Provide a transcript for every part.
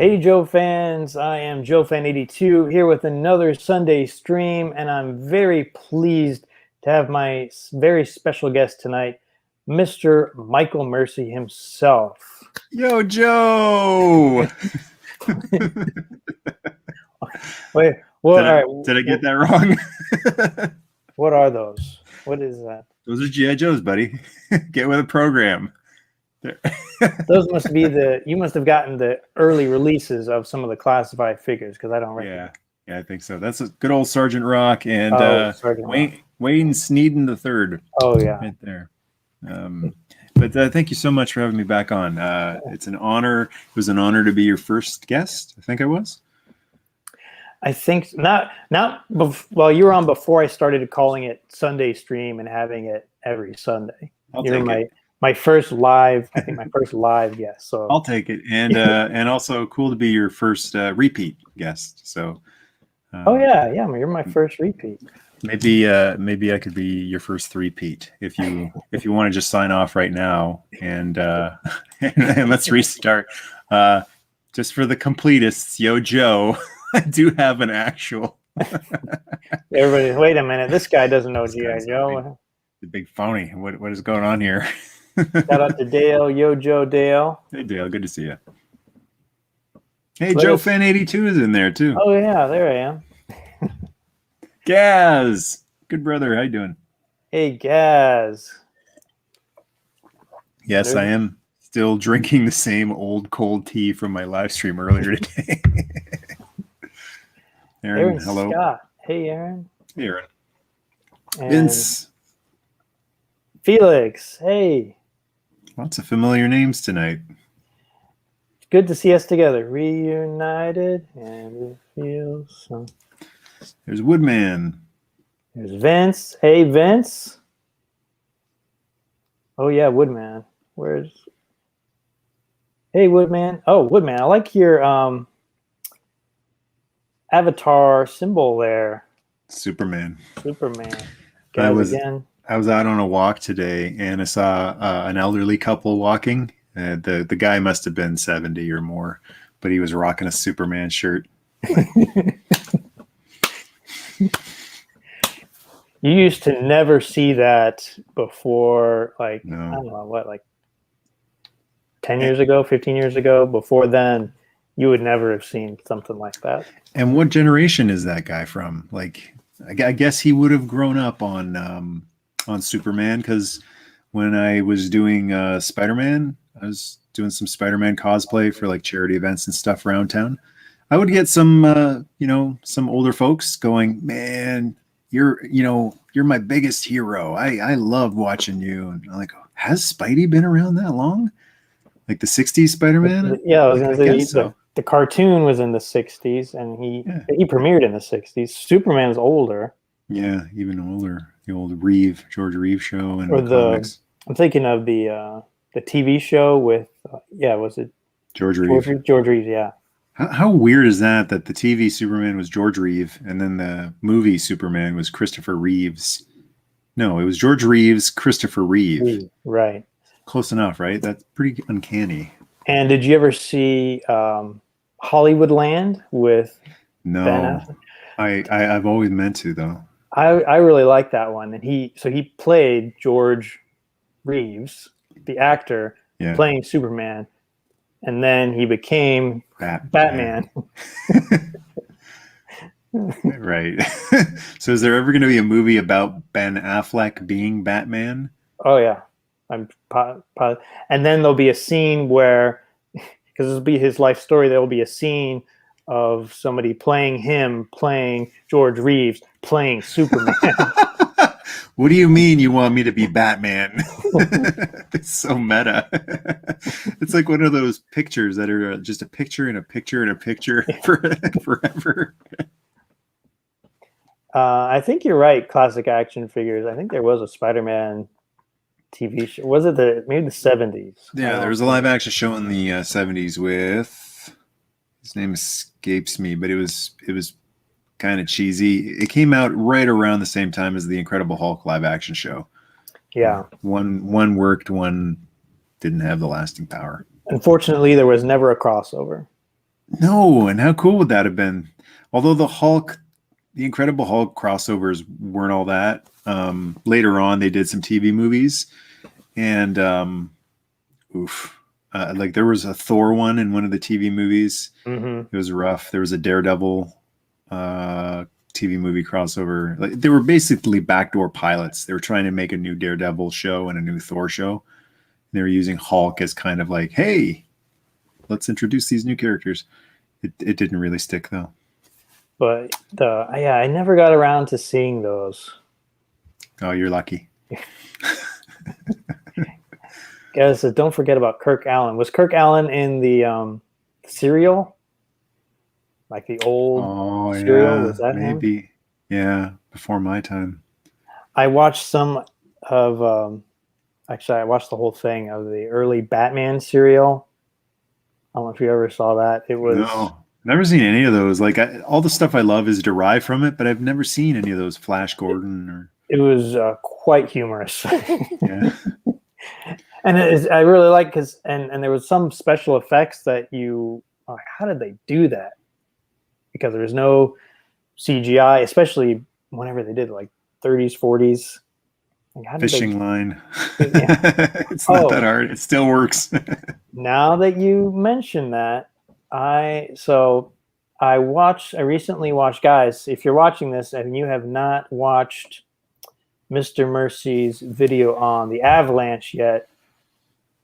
Hey Joe fans, I am Joefan82 here with another Sunday stream, and I'm very pleased to have my very special guest tonight, Mr. Michael Mercy himself. Yo, Joe! Wait, what? Did I get that wrong? What are those? What is that? Those are G.I. Joes, buddy. Get with the program. Those must be you must have gotten the early releases of some of the classified figures, because I don't recognize. Yeah, I think so. That's a good old Sergeant Rock and Wayne Sneeden III. Oh, yeah. Right there. But thank you so much for having me back on. It's an honor. It was an honor to be your first guest. I think I was. I think not. Well, you were on before I started calling it Sunday Stream and having it every Sunday. You're my first live. I think my first live guest. So I'll take it, and also cool to be your first repeat guest. So. Oh yeah. You're my first repeat. Maybe I could be your first three-peat if you want to just sign off right now and let's restart. Just for the completists, yo Joe, I do have an actual. Everybody, wait a minute. This guy doesn't know G.I. Joe. The big phony. What is going on here? Shout out to Dale. Yo Joe Dale. Hey Dale, good to see you. Hey, Joefan82 is in there too. Oh yeah, there I am. Gaz, good brother. How you doing? Hey Gaz. Yes, I am still drinking the same old cold tea from my live stream earlier today. Aaron, hello. Scott. Hey Aaron. Hey Aaron. And Vince. Felix. Hey. Lots of familiar names tonight. Good to see us together, reunited, and it feels so. There's Woodman. There's Vince. Hey, Vince. Oh yeah, Woodman. Hey, Woodman. Oh, Woodman. I like your avatar symbol there. Superman. I was out on a walk today, and I saw an elderly couple walking. The guy must have been 70 or more, but he was rocking a Superman shirt. You used to never see that before, like, no. I don't know, what, like 10 years ago, 15 years ago? Before then, you would never have seen something like that. And what generation is that guy from? Like, I guess he would have grown up on Superman, because when I was doing Spider-Man, I was doing some Spider-Man cosplay for like charity events and stuff around town. I would get some, some older folks going, man, you're my biggest hero. I love watching you. And I'm like, has Spidey been around that long? Like the 60s Spider-Man? Yeah, I was going to say so. The cartoon was in the 60s, and he premiered in the 60s. Superman's older. Yeah, even older. The old George Reeve show and comics. I'm thinking of the TV show with was it George Reeve? George Reeve, yeah. How weird is that the TV Superman was George Reeve and then the movie Superman was Christopher Reeves? No, it was George Reeves, Christopher Reeve. Right. Close enough, right? That's pretty uncanny. And did you ever see Hollywoodland with No. Ben Affleck? I've always meant to, though. I really like that one. And he played George Reeves, the actor, playing Superman, and then he became Batman. Right. So is there ever going to be a movie about Ben Affleck being Batman? Oh yeah, and then there'll be a scene where, because this will be his life story, there will be a scene of somebody playing George Reeves playing Superman. What do you mean you want me to be Batman? It's so meta. It's like one of those pictures that are just a picture and a picture and a picture forever. I think you're right. Classic action figures. I think there was a Spider-Man TV show. Was it maybe the 70s? Yeah, there was a live action show in the 70s with, his name escapes me, but it was kind of cheesy. It came out right around the same time as the Incredible Hulk live action show. Yeah. One worked, one didn't have the lasting power. Unfortunately, there was never a crossover. No, and how cool would that have been? Although the Incredible Hulk crossovers weren't all that. Later on, they did some TV movies, and like there was a Thor one in one of the TV movies. Mm-hmm. It was rough. There was a Daredevil TV movie crossover. Like they were basically backdoor pilots. They were trying to make a new Daredevil show and a new Thor show. They were using Hulk as kind of like, hey, let's introduce these new characters. It didn't really stick though. But I never got around to seeing those. Oh, you're lucky. Guys, don't forget about Kirk Allen. Was Kirk Allen in the serial? Like the old serial? Yeah, Was that maybe. him? Yeah, before my time. I watched some of actually I watched the whole thing of the early Batman serial. I don't know if you ever saw that. It was No, never seen any of those. Like all the stuff I love is derived from it, but I've never seen any of those Flash Gordon or. It was quite humorous. Yeah. And I really like because and there was some special effects that how did they do that? Because there was no CGI, especially whenever they did like 30s, 40s. Like, Fishing line. Yeah. It's not that hard. It still works. Now that you mention that, I recently watched, guys, if you're watching this and you have not watched Mr. Mercy's video on the Avalanche yet,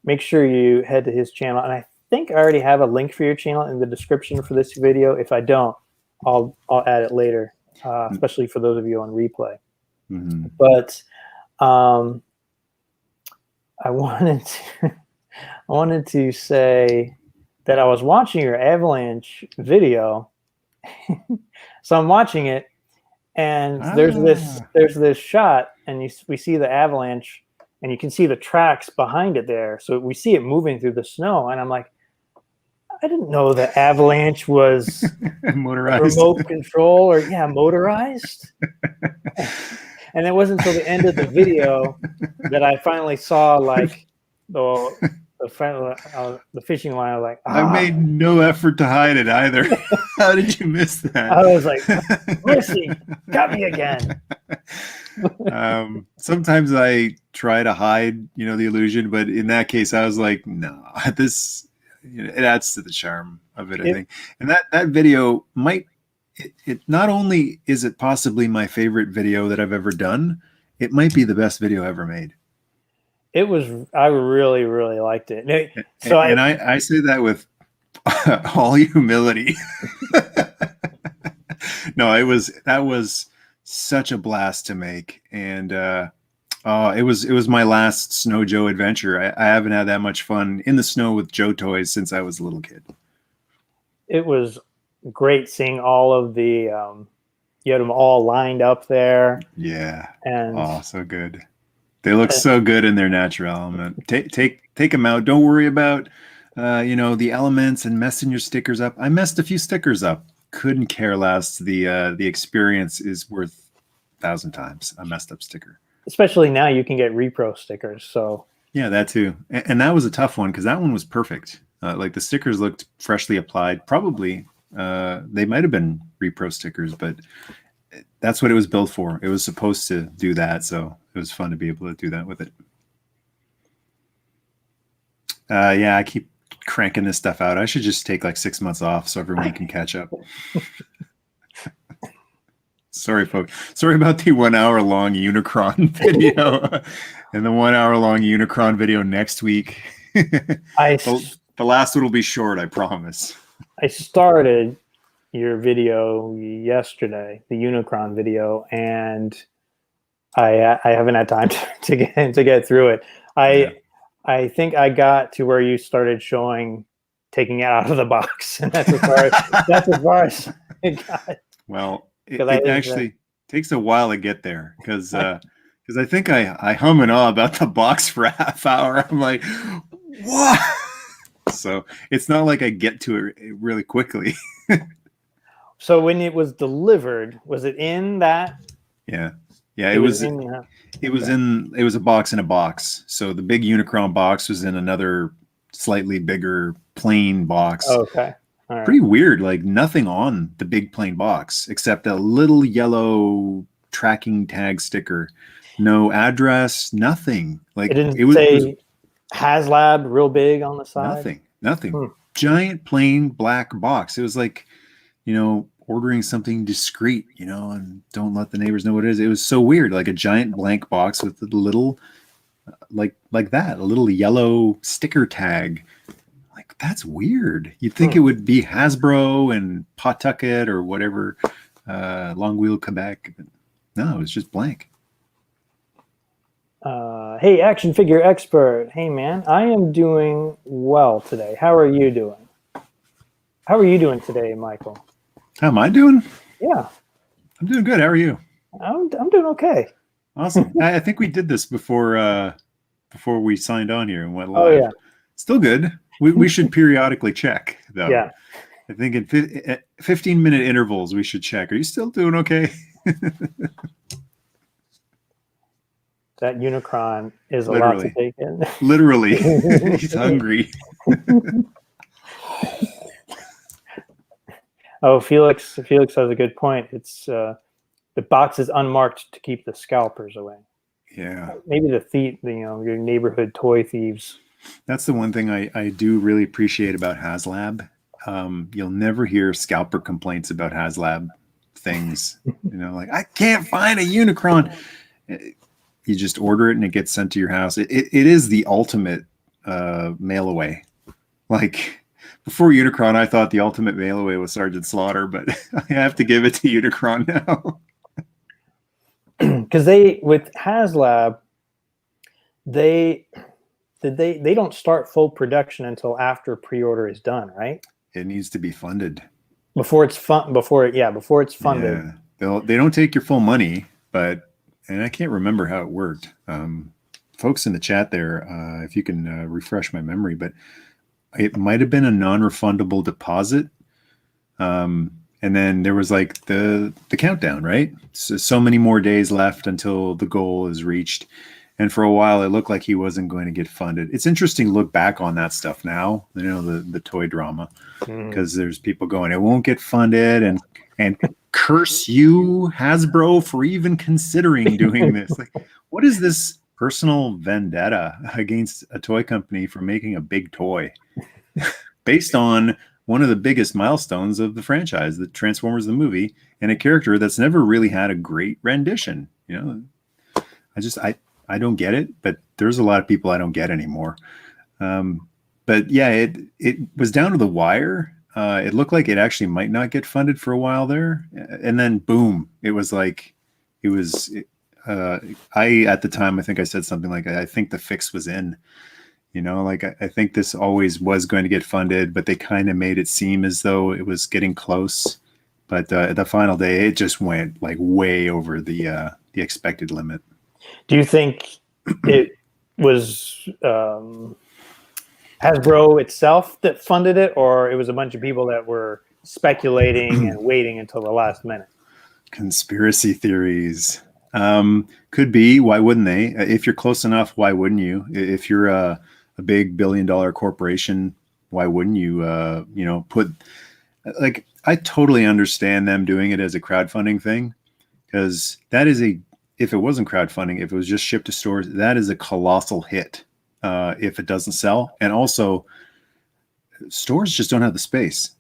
make sure you head to his channel. And I think I already have a link for your channel in the description for this video. If I don't, I'll add it later, especially for those of you on replay. Mm-hmm. But I wanted to say that I was watching your Avalanche video. So I'm watching it, and there's this shot, and we see the Avalanche, and you can see the tracks behind it there. So we see it moving through the snow, and I'm like, I didn't know the Avalanche was motorized, remote control, or motorized. And it wasn't until the end of the video that I finally saw like the fishing line. I was like, I made no effort to hide it either. How did you miss that? I was like, Mercy, got me again. Sometimes I try to hide, the illusion, but in that case, I was like, no, this, it adds to the charm of it, I think. And that video might. It not only is it possibly my favorite video that I've ever done, it might be the best video ever made. It was. I really, really liked it. So I say that with all humility. No, that was such a blast to make, and it was my last Snow Joe adventure. I haven't had that much fun in the snow with Joe toys since I was a little kid. It was great seeing all of the you had them all lined up there. Yeah. And so good. They look so good in their natural element. Take them out. Don't worry about the elements and messing your stickers up. I messed a few stickers up. Couldn't care less. The experience is worth 1,000 times a messed up sticker. Especially now you can get repro stickers. So yeah, that too. And that was a tough one because that one was perfect. Like the stickers looked freshly applied. Probably they might have been repro stickers, but that's what it was built for. It was supposed to do that, so it was fun to be able to do that with it. I keep cranking this stuff out. I should just take like 6 months off so everyone can catch up. Sorry, folks. Sorry about the 1 hour long Unicron video and the 1 hour long Unicron video next week. The last one will be short, I promise. I started your video yesterday, the Unicron video, and I haven't had time to get through it. I think I got to where you started showing taking it out of the box, and that's as far as it got. Well, it actually takes a while to get there because I think I hum and awe about the box for a half hour. I'm like, what? So it's not like I get to it really quickly. So when it was delivered, was it in that? Yeah. It was a box in a box. So the big Unicron box was in another slightly bigger plain box. Okay. All right. Pretty weird. Like nothing on the big plain box except a little yellow tracking tag sticker. No address, nothing. Like It didn't it was say HasLab real big on the side. nothing. Giant plain black box. It was like, ordering something discreet, and don't let the neighbors know what it is. It was so weird, like a giant blank box with a little, like that, a little yellow sticker tag. Like that's weird. You'd think it would be Hasbro and Pawtucket or whatever, Long Wheel Quebec. No, it was just blank. Hey, action figure expert. Hey, man, I am doing well today. How are you doing? How are you doing today, Michael? How am I doing? Yeah, I'm doing good. How are you? I'm doing okay. Awesome. I think we did this before we signed on here and went live. Oh yeah, Still good. We should periodically check though. yeah. I think in 15-minute intervals we should check. Are you still doing okay? That Unicron is a lot to take in. Literally, he's hungry. Oh, Felix has a good point. It's the box is unmarked to keep the scalpers away. Yeah, maybe the thief, your neighborhood toy thieves. That's the one thing I do really appreciate about HasLab. You'll never hear scalper complaints about HasLab things. Like I can't find a Unicron. You just order it and it gets sent to your house. It is the ultimate mail away. Like before Unicron, I thought the ultimate mail away was Sergeant Slaughter, but I have to give it to Unicron now. Because with HasLab, they don't start full production until after pre-order is done, right? It needs to be funded before it's funded. Yeah, they don't take your full money, and I can't remember how it worked. Folks in the chat there, if you can refresh my memory, but it might have been a non-refundable deposit. And then there was like the countdown, right? So many more days left until the goal is reached. And for a while, it looked like he wasn't going to get funded. It's interesting to look back on that stuff now, the toy drama, because there's people going, it won't get funded, and curse you, Hasbro, for even considering doing this. Like, what is this personal vendetta against a toy company for making a big toy based on one of the biggest milestones of the franchise, the Transformers the movie, and a character that's never really had a great rendition? I don't get it, but there's a lot of people I don't get anymore. But yeah, it was down to the wire. It looked like it actually might not get funded for a while there. And then boom, it was like, at the time, I think I said something like, I think the fix was in, I think this always was going to get funded, but they kind of made it seem as though it was getting close. But the final day, it just went like way over the expected limit. Do you think it was Hasbro itself that funded it, or it was a bunch of people that were speculating and waiting until the last minute? Conspiracy theories. Could be. Why wouldn't they? If you're close enough, why wouldn't you? If you're a big billion-dollar corporation, why wouldn't you, put, like, I totally understand them doing it as a crowdfunding thing, because that is if it wasn't crowdfunding, if it was just shipped to stores, that is a colossal hit if it doesn't sell. And also, stores just don't have the space.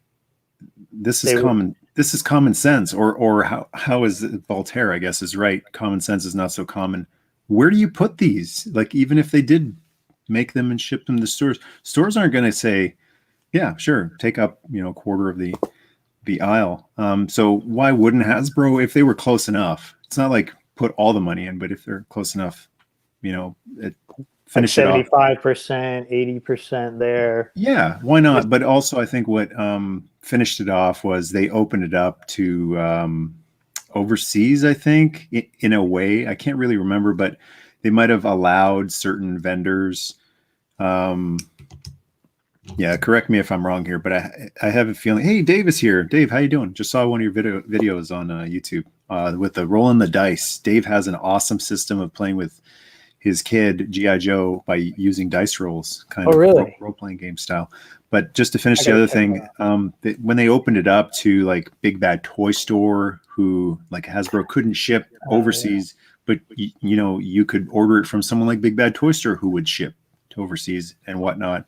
This is common sense, or how is it? Voltaire, I guess, is right. Common sense is not so common. Where do you put these? Like, even if they did make them and ship them to stores aren't going to say, yeah, sure, take up a quarter of the aisle. So why wouldn't Hasbro, if they were close enough? It's not like put all the money in, but if they're close enough, finish like it off. 75%, 80% there. Yeah, why not? But also, I think what finished it off was they opened it up to overseas, I think, in a way. I can't really remember, but they might have allowed certain vendors. Yeah, correct me if I'm wrong here, but I have a feeling. Hey, Dave is here. Dave, how you doing? Just saw one of your videos on YouTube with the rolling the dice. Dave has an awesome system of playing with his kid G.I. Joe by using dice rolls, kind of really? role-playing game style. But just to finish the other thing, when they opened it up to like Big Bad Toy Store, who like Hasbro couldn't ship overseas, but you could order it from someone like Big Bad Toy Store who would ship to overseas and whatnot.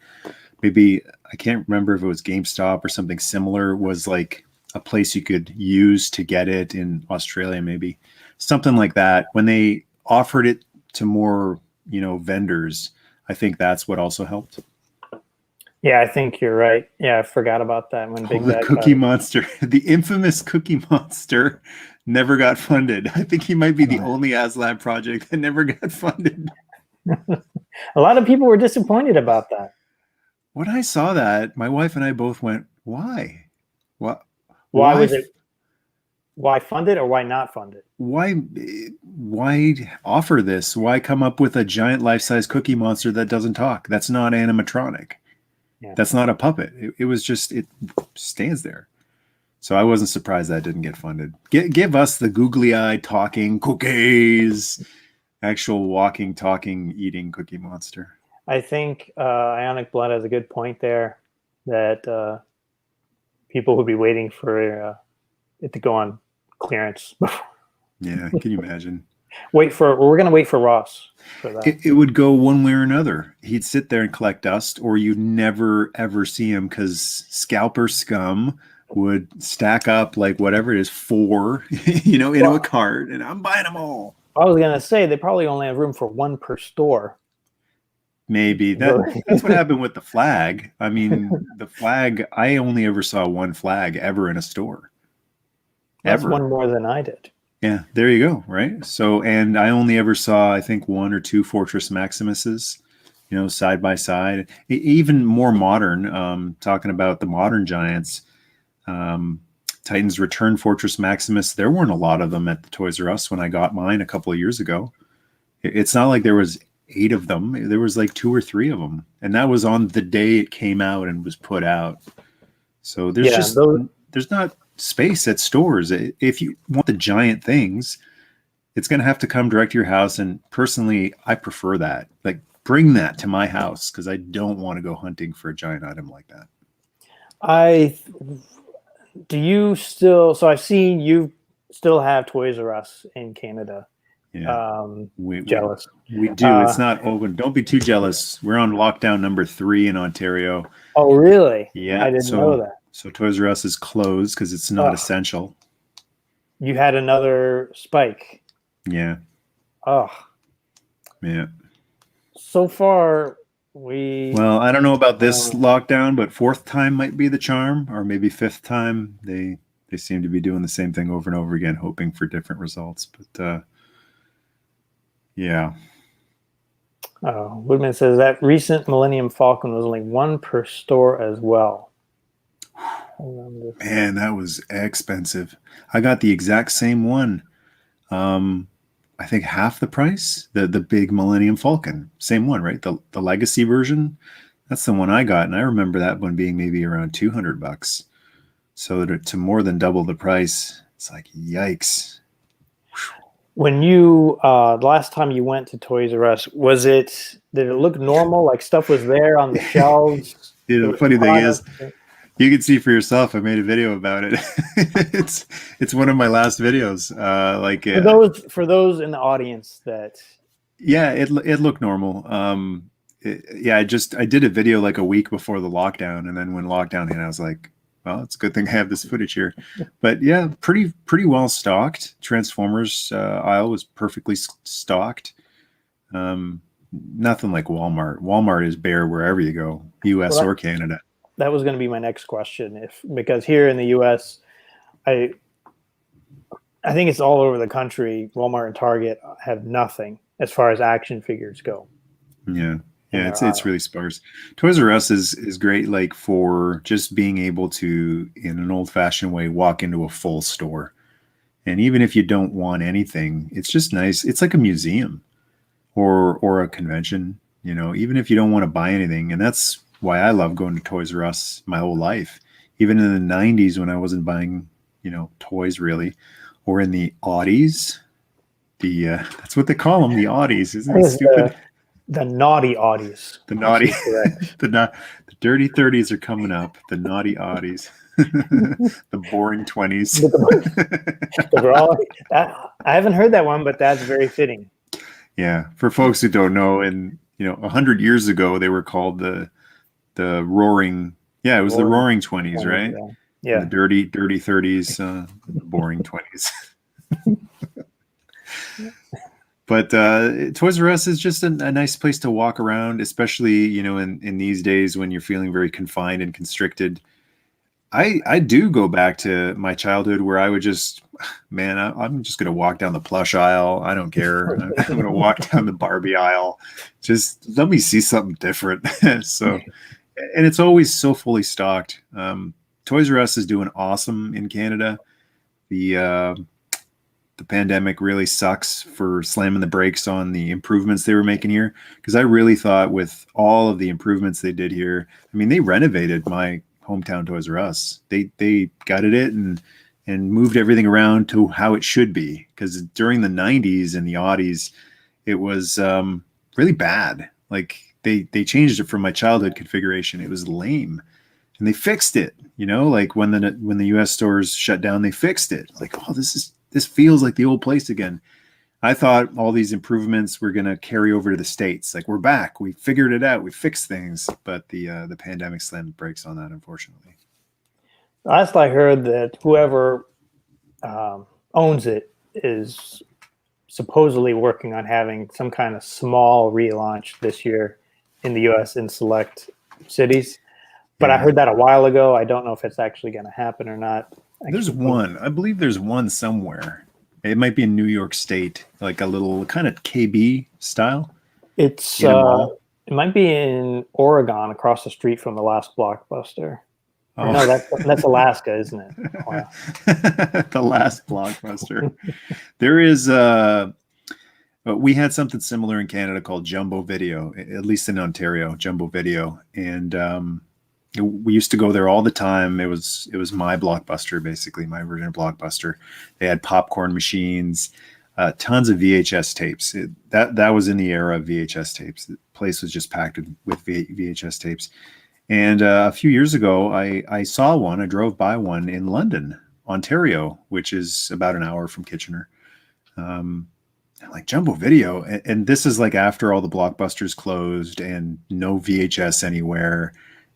Maybe I can't remember if it was GameStop or something similar was like a place you could use to get it in Australia, maybe something like that. When they offered it to more, vendors, I think that's what also helped. Yeah, I think you're right. Yeah, I forgot about that when Big Bad Cookie Monster, the infamous Cookie Monster, never got funded. I think he might be the only ASLab project that never got funded. A lot of people were disappointed about that. When I saw that, my wife and I both went, "Why? What? Why was it? Why fund it or why not fund it? Why offer this? Why come up with a giant life-size Cookie Monster that doesn't talk? That's not animatronic. Yeah. That's not a puppet. It was just, it stands there." So I wasn't surprised that didn't get funded. Give us the googly-eyed talking cookies, actual walking, talking, eating Cookie Monster. I think Ionic Blood has a good point there that people would be waiting for it to go on clearance. Yeah, can you imagine? We're going to wait for Ross for that. It would go one way or another. He'd sit there and collect dust, or you never, ever see him because scalper scum would stack up like whatever it is, 4, into a cart, and I'm buying them all. I was going to say they probably only have room for 1 per store. Maybe that's what happened with the flag. I mean, the flag, I only ever saw 1 flag ever in a store. That's ever. 1 more than I did. Yeah, there you go. Right. So, and I only ever saw, I think, 1 or 2 Fortress Maximuses, side by side. Even more modern, talking about the modern giants, Titan's Return Fortress Maximus, there weren't a lot of them at the Toys R Us when I got mine a couple of years ago. It's not like there was 8 of them. There was like 2 or 3 of them. And that was on the day it came out and was put out. So there's there's not space at stores. If you want the giant things, it's going to have to come direct to your house. And personally, I prefer that. Like, bring that to my house because I don't want to go hunting for a giant item like that. So I've seen you still have Toys R Us in Canada. Yeah. Jealous. We do. It's not open. Don't be too jealous. We're on lockdown number 3 in Ontario. Oh, really? Yeah. I didn't know that. So Toys R Us is closed because it's not essential. You had another spike. Yeah. Oh. Yeah. So far, Well, I don't know about this lockdown, but 4th time might be the charm, or maybe 5th time. They seem to be doing the same thing over and over again, hoping for different results. But yeah. Woodman says that recent Millennium Falcon was only 1 per store as well. Man, that was expensive. I got the exact same one. I think half the price. The big Millennium Falcon, same one, right? The legacy version. That's the one I got, and I remember that one being maybe around $200. So to more than double the price, it's like yikes. When you the last time you went to Toys R Us, did it look normal? Like stuff was there on the shelves? The funny thing is, you can see for yourself. I made a video about it. it's one of my last videos. For those in the audience that. Yeah, it looked normal. I did a video like a week before the lockdown, and then when lockdown hit, I was like, well, it's a good thing I have this footage here. But yeah, pretty well stocked. Transformers aisle was perfectly stocked. Nothing like Walmart. Walmart is bare wherever you go, U.S. or Canada. That was going to be my next question, because here in the U.S., I think it's all over the country. Walmart and Target have nothing as far as action figures go. Yeah, it's really sparse. Toys R Us is great, like for just being able to, in an old-fashioned way, walk into a full store, and even if you don't want anything, it's just nice. It's like a museum or a convention, even if you don't want to buy anything, and that's why I love going to Toys R Us my whole life. Even in the 90s when I wasn't buying, toys really, or in the Audis, that's what they call them, the Audis. Isn't it stupid? The naughty Audis. The naughty, the dirty 30s are coming up. The naughty Audis. The boring 20s. I haven't heard that one, but that's very fitting. Yeah, for folks who don't know, and 100 years ago they were called the roaring. Yeah, it was the roaring 20s, right? Yeah. The dirty 30s, the boring 20s. But Toys R Us is just a nice place to walk around, especially in these days when you're feeling very confined and constricted. I do go back to my childhood where I would just, I'm just going to walk down the plush aisle. I don't care. I'm going to walk down the Barbie aisle. Just let me see something different. So, and it's always so fully stocked. Toys R Us is doing awesome in Canada. The pandemic really sucks for slamming the brakes on the improvements they were making here, because I really thought with all of the improvements they did here, I mean, they renovated my hometown Toys R Us. They gutted it and moved everything around to how it should be, because during the 90s and the aughties, it was really bad. Like they changed it from my childhood configuration. It was lame, and they fixed it. Like when the US stores shut down, they fixed it. Like, oh, this feels like the old place again. I thought all these improvements were going to carry over to the States. Like, we're back. We figured it out. We fixed things. But the pandemic slammed the brakes on that, unfortunately. Last I heard, that whoever owns it is supposedly working on having some kind of small relaunch this year in the U.S. in select cities. But I heard that a while ago. I don't know if it's actually going to happen or not. There's one. I believe there's one somewhere. It might be in New York State, like a little kind of KB style. It might be in Oregon, across the street from the last Blockbuster. Oh. No, that's Alaska, isn't it? Wow. The last Blockbuster. There is we had something similar in Canada called Jumbo Video, at least in Ontario, Jumbo Video, and we used to go there all the time. It was my Blockbuster, basically my version of Blockbuster. They had popcorn machines, tons of VHS tapes. That was in the era of VHS tapes. The place was just packed with VHS tapes. And a few years ago, I saw one. I drove by one in London, Ontario, which is about an hour from Kitchener. Like Jumbo Video, and this is like after all the Blockbusters closed and no VHS anywhere.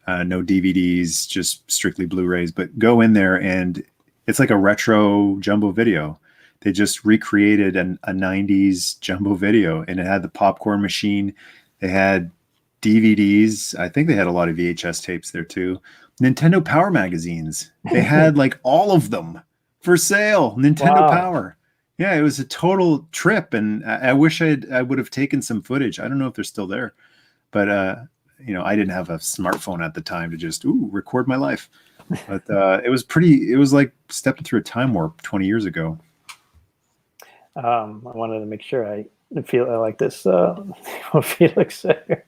No DVDs, just strictly Blu-rays, but go in there and it's like a retro Jumbo Video. They just recreated a 90s Jumbo Video, and it had the popcorn machine. They had DVDs. I think they had a lot of VHS tapes there too. Nintendo Power magazines. They had like all of them for sale. Nintendo Power. Yeah, it was a total trip, and I wish I would have taken some footage. I don't know if they're still there, but I didn't have a smartphone at the time to just record my life. But it was like stepping through a time warp 20 years ago. I wanted to make sure I feel like this. What Felix said,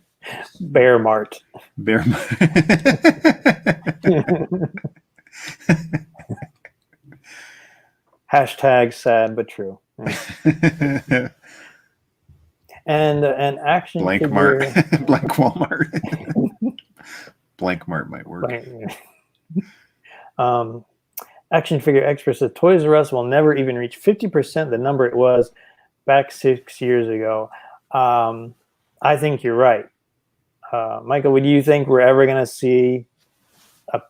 Bear Mart. Bear Mart. Hashtag sad but true. And an action blank figure. Mart. Blank Walmart. Blank Mart might work. Action figure expert says Toys R Us will never even reach 50% the number it was back 6 years ago. I think you're right. Michael, would you think we're ever going to see a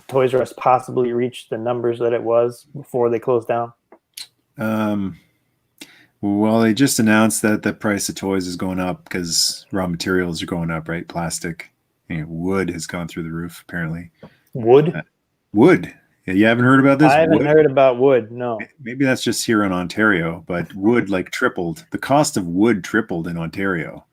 Toys R Us possibly reach the numbers that it was before they closed down? Well, they just announced that the price of toys is going up because raw materials are going up, right? Plastic, wood has gone through the roof, apparently. Wood? Wood. Yeah, you haven't heard about this? I haven't heard about wood, no. Maybe that's just here in Ontario, but wood tripled. The cost of wood tripled in Ontario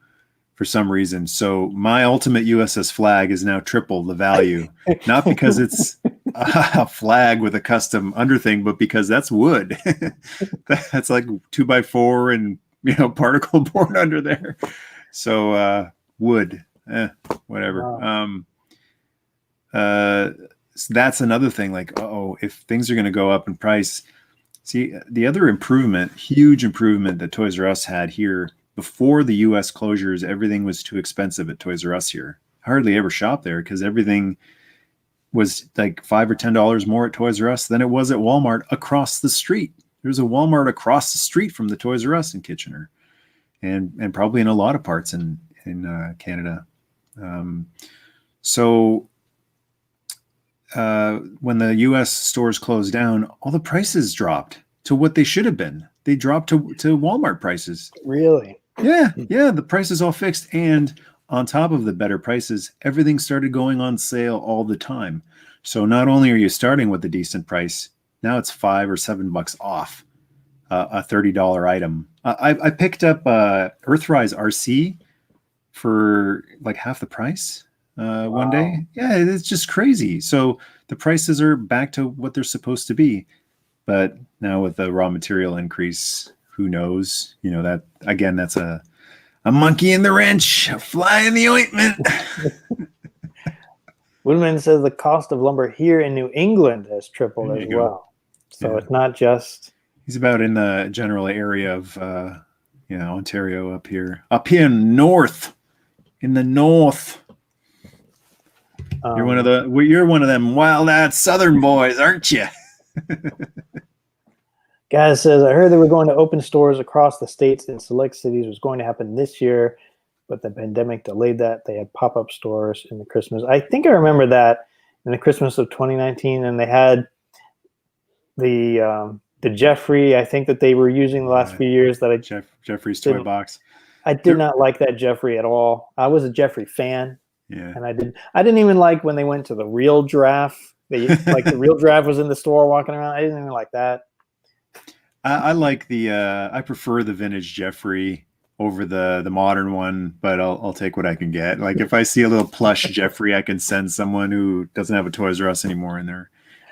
for some reason. So my ultimate USS flag is now triple the value, not because it's a flag with a custom underthing, but because that's wood. That's like 2x4 and particle board under there. So wood, whatever. Wow. So that's another thing. Like, if things are going to go up in price. See, the other huge improvement that Toys R Us had here before the U.S. closures, everything was too expensive at Toys R Us here. I hardly ever shop there because everything was like $5 or $10 more at Toys R Us than it was at Walmart across the street. There's a Walmart across the street from the Toys R Us in Kitchener, and probably in a lot of parts in Canada. So when the U.S. stores closed down, all the prices dropped to what they should have been. They dropped to Walmart prices. Really? Yeah. The prices all fixed. And on top of the better prices, everything started going on sale all the time. So not only are you starting with a decent price, now it's $5 or $7 off a $30 item. I picked up Earthrise RC for like half the price one day. Yeah, it's just crazy. So the prices are back to what they're supposed to be. But now with the raw material increase, who knows? You know, that again, that's a monkey in the wrench, a fly in the ointment. Woodman says the cost of lumber here in New England has tripled as well. So it's not just... He's about in the general area of Ontario up here north, in the north. You're one of them wild-ass Southern boys, aren't you? Guys says, I heard they were going to open stores across the states in select cities. It was going to happen this year, but the pandemic delayed that. They had pop-up stores in the Christmas. I think I remember that in the Christmas of 2019, and they had the Jeffrey, I think that they were using the last few years that Jeffrey's toy box. I did not like that Jeffrey at all. I was a Jeffrey fan. Yeah. And I didn't even like when they went to the real giraffe. The real giraffe was in the store walking around. I didn't even like that. I like I prefer the vintage Jeffrey over the modern one, but I'll take what I can get. Like if I see a little plush Jeffrey, I can send someone who doesn't have a Toys R Us anymore in their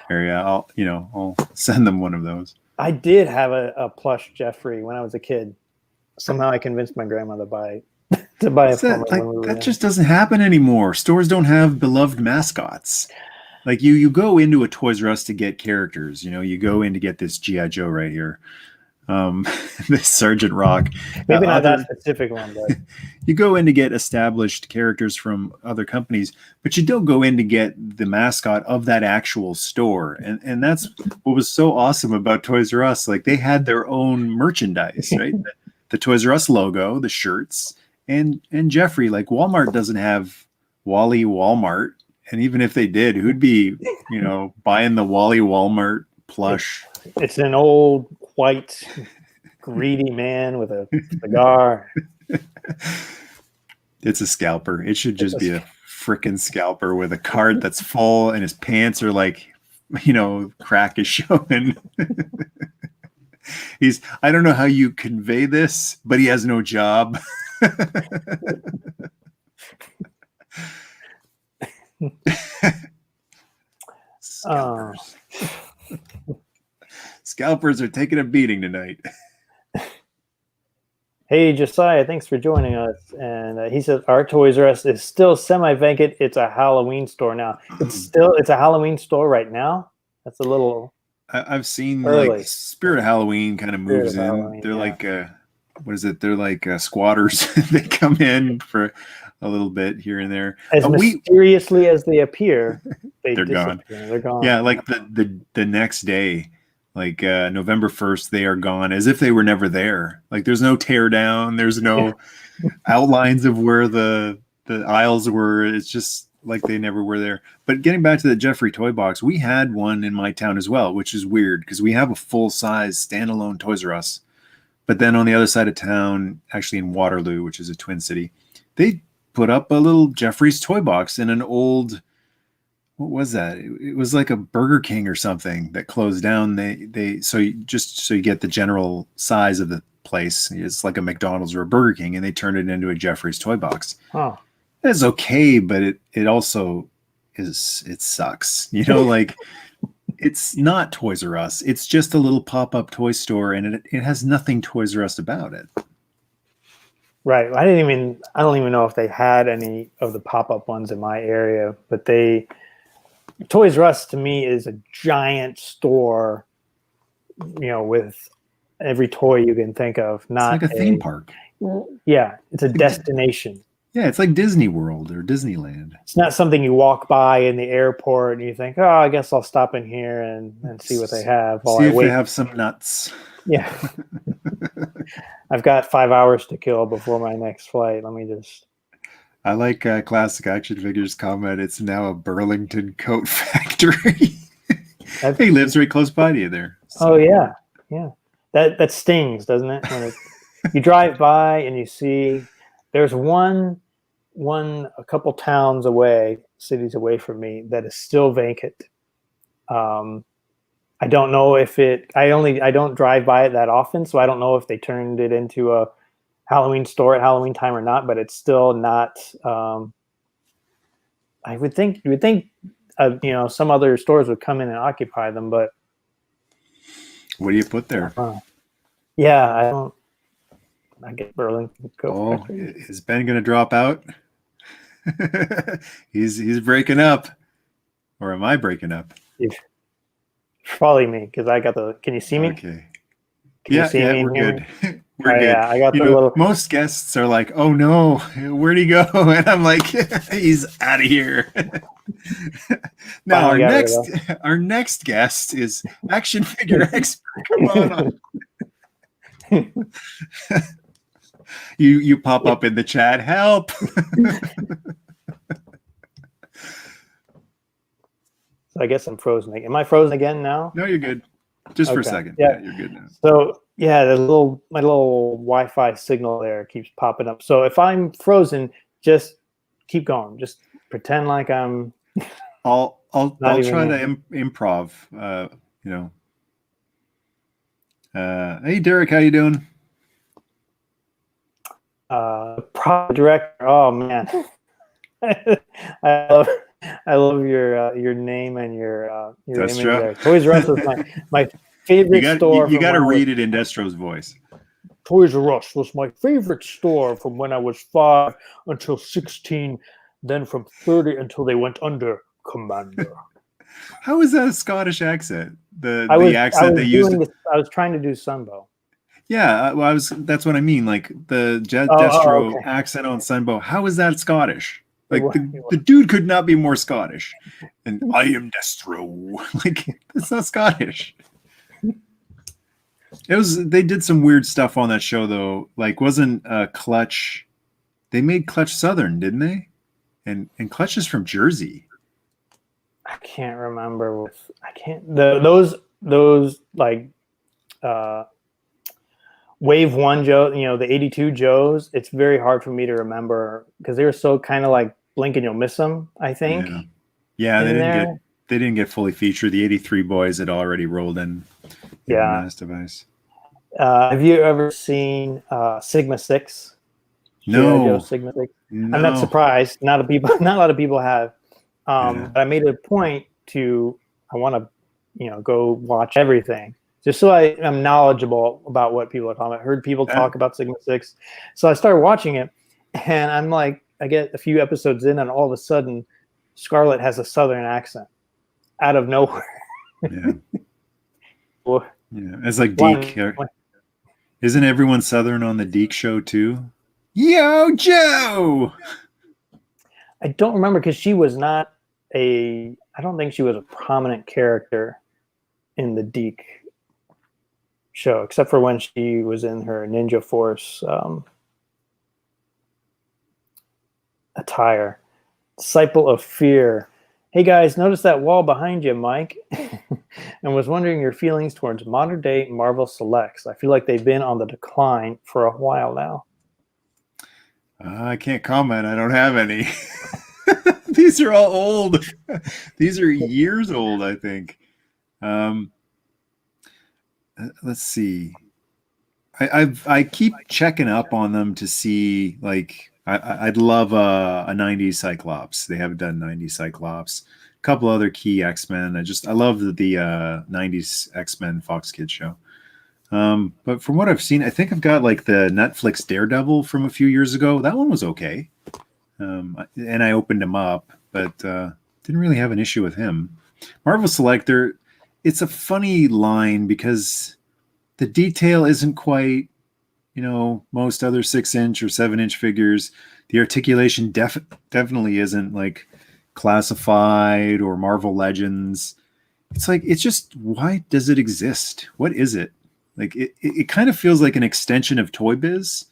area. I'll send them one of those. I did have a plush Jeffrey when I was a kid. Somehow I convinced my grandma to buy it. That just doesn't happen anymore. Stores don't have beloved mascots. Like you go into a Toys R Us to get characters. You go in to get this G.I. Joe right here, this Sergeant Rock. Maybe not that specific one, but you go in to get established characters from other companies, but you don't go in to get the mascot of that actual store. And that's what was so awesome about Toys R Us. Like they had their own merchandise, right? The Toys R Us logo, the shirts, and Jeffrey. Like Walmart doesn't have Wally Walmart. And even if they did, who'd be, buying the Wally Walmart plush? It's an old, white, greedy man with a cigar. It's a scalper. It should just be a frickin' scalper with a cart that's full and his pants are like, crack is showing. I don't know how you convey this, but he has no job. Scalpers. Scalpers are taking a beating tonight. Hey Josiah, thanks for joining us. And he says our Toys R Us is still semi-vacant. It's a Halloween store now. It's a Halloween store right now. That's a little. I've seen early. Like Spirit of Halloween kind of moves in. Halloween, they're like what is it? They're like squatters. They come in for a little bit here and there. As mysteriously as they appear, they're gone. They're gone. Yeah, like the next day, like November 1st, they are gone as if they were never there. Like there's no tear down, there's no outlines of where the aisles were. It's just like they never were there. But getting back to the Jeffrey toy box, we had one in my town as well, which is weird because we have a full-size standalone Toys R Us. But then on the other side of town, actually in Waterloo, which is a twin city, they put up a little Jeffrey's toy box in an old, what was that? It was like a Burger King or something that closed down. So you get the general size of the place. It's like a McDonald's or a Burger King, and they turned it into a Jeffrey's toy box. Oh, it's okay, but it also it sucks. Like it's not Toys R Us. It's just a little pop-up toy store, and it has nothing Toys R Us about it. Right. I don't even know if they had any of the pop-up ones in my area, but Toys R Us to me is a giant store, with every toy you can think of. Not it's like a theme park. Yeah, it's a destination. Yeah, it's like Disney World or Disneyland. It's not something you walk by in the airport and you think, oh, I guess I'll stop in here and see what they have while See I if wait. they have some nuts. Yeah. I've got 5 hours to kill before my next flight. Let me just. I like Classic Action Figures comment. It's now a Burlington coat factory. He lives right close by to you there. So. Oh yeah, yeah. That stings, doesn't it? When you drive by and you see there's one a couple towns away, cities away from me, that is still vacant. I don't know if I don't drive by it that often, so I don't know if they turned it into a Halloween store at Halloween time or not, but it's still not. You would think some other stores would come in and occupy them, but what do you put there? Yeah, I get Burlington. Is Ben going to drop out? he's breaking up, or am I breaking up? Probably me, because I got the. Can you see me? Okay. Yeah, we're good. We're good. Yeah, I got the little. Most guests are like, "Oh no, where'd he go?" And I'm like, "He's out of here." Now our next guest is action figure expert. Come on. You pop up in the chat. Help. So I guess I'm frozen. Am I frozen again now? No, you're good. Just for a second. Yeah, you're good now. So yeah, my little Wi-Fi signal there keeps popping up. So if I'm frozen, just keep going. Just pretend like I'm. I'll try to improv. Hey Derek, how you doing? Prop director. Oh man, I love your name and your image there. Toys R Us was my favorite store. You got to read it in Destro's voice. Toys R Us was my favorite store from when I was 5 until 16, then from 30 until they went under. Commander. How is that a Scottish accent? The accent they used. I was trying to do Sunbow. Yeah, that's what I mean. Like the Destro accent on Sunbow. How is that Scottish? Like the dude could not be more Scottish. And I am Destro. Like that's not Scottish. They did some weird stuff on that show though. Like wasn't Clutch? They made Clutch Southern, didn't they? And Clutch is from Jersey. I can't remember. Those like Wave 1 Joe, the 82 Joes. It's very hard for me to remember because they were so kind of like blink and you'll miss them. I think. Yeah, they didn't get fully featured. The 83 boys had already rolled in. Yeah. Mass device. Have you ever seen Sigma 6? No. Sigma 6. No. I'm not surprised. Not a lot of people have. But I made it a point I want to, go watch everything just so I am knowledgeable about what people are talking about. I heard people talk about Sigma 6. So I started watching it and I'm like, I get a few episodes in and all of a sudden Scarlett has a Southern accent out of nowhere. Yeah. Yeah. It's like Deke. Isn't everyone Southern on the Deke show too? Yo, Joe! I don't remember because she was not I don't think she was a prominent character in the Deke show, except for when she was in her Ninja Force attire. Disciple of Fear. Hey guys, notice that wall behind you, Mike, and was wondering your feelings towards modern day Marvel Selects. I feel like they've been on the decline for a while now. I can't comment. I don't have any. These are all old. These are years old, I think. Let's see. I keep checking up on them to see, like, I'd love a 90s Cyclops. They haven't done 90s Cyclops. A couple other key X-Men. I love the 90s X-Men Fox Kids show. But from what I've seen, I think I've got like the Netflix Daredevil from a few years ago. That one was okay. And I opened him up, but didn't really have an issue with him. Marvel Selector, it's a funny line because the detail isn't quite most other 6-inch or 7-inch figures. The articulation definitely isn't like Classified or Marvel Legends. It's just, why does it exist? What is it? Like it kind of feels like an extension of Toy Biz.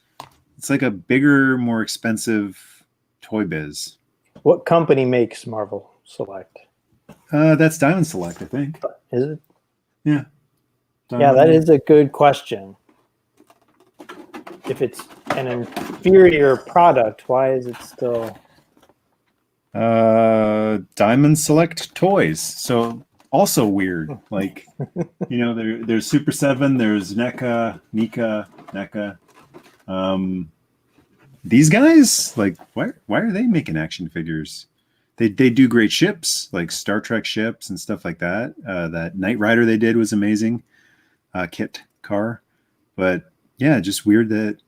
It's like a bigger, more expensive Toy Biz. What company makes Marvel Select? That's Diamond Select, I think. Is it? Yeah. Yeah, that is a good question. If it's an inferior product, why is it still? Diamond Select Toys. So also weird. Like, there's Super 7, there's NECA. These guys, like, why are they making action figures? They do great ships, like Star Trek ships and stuff like that. That Knight Rider they did was amazing. Kit car. But yeah, just weird that.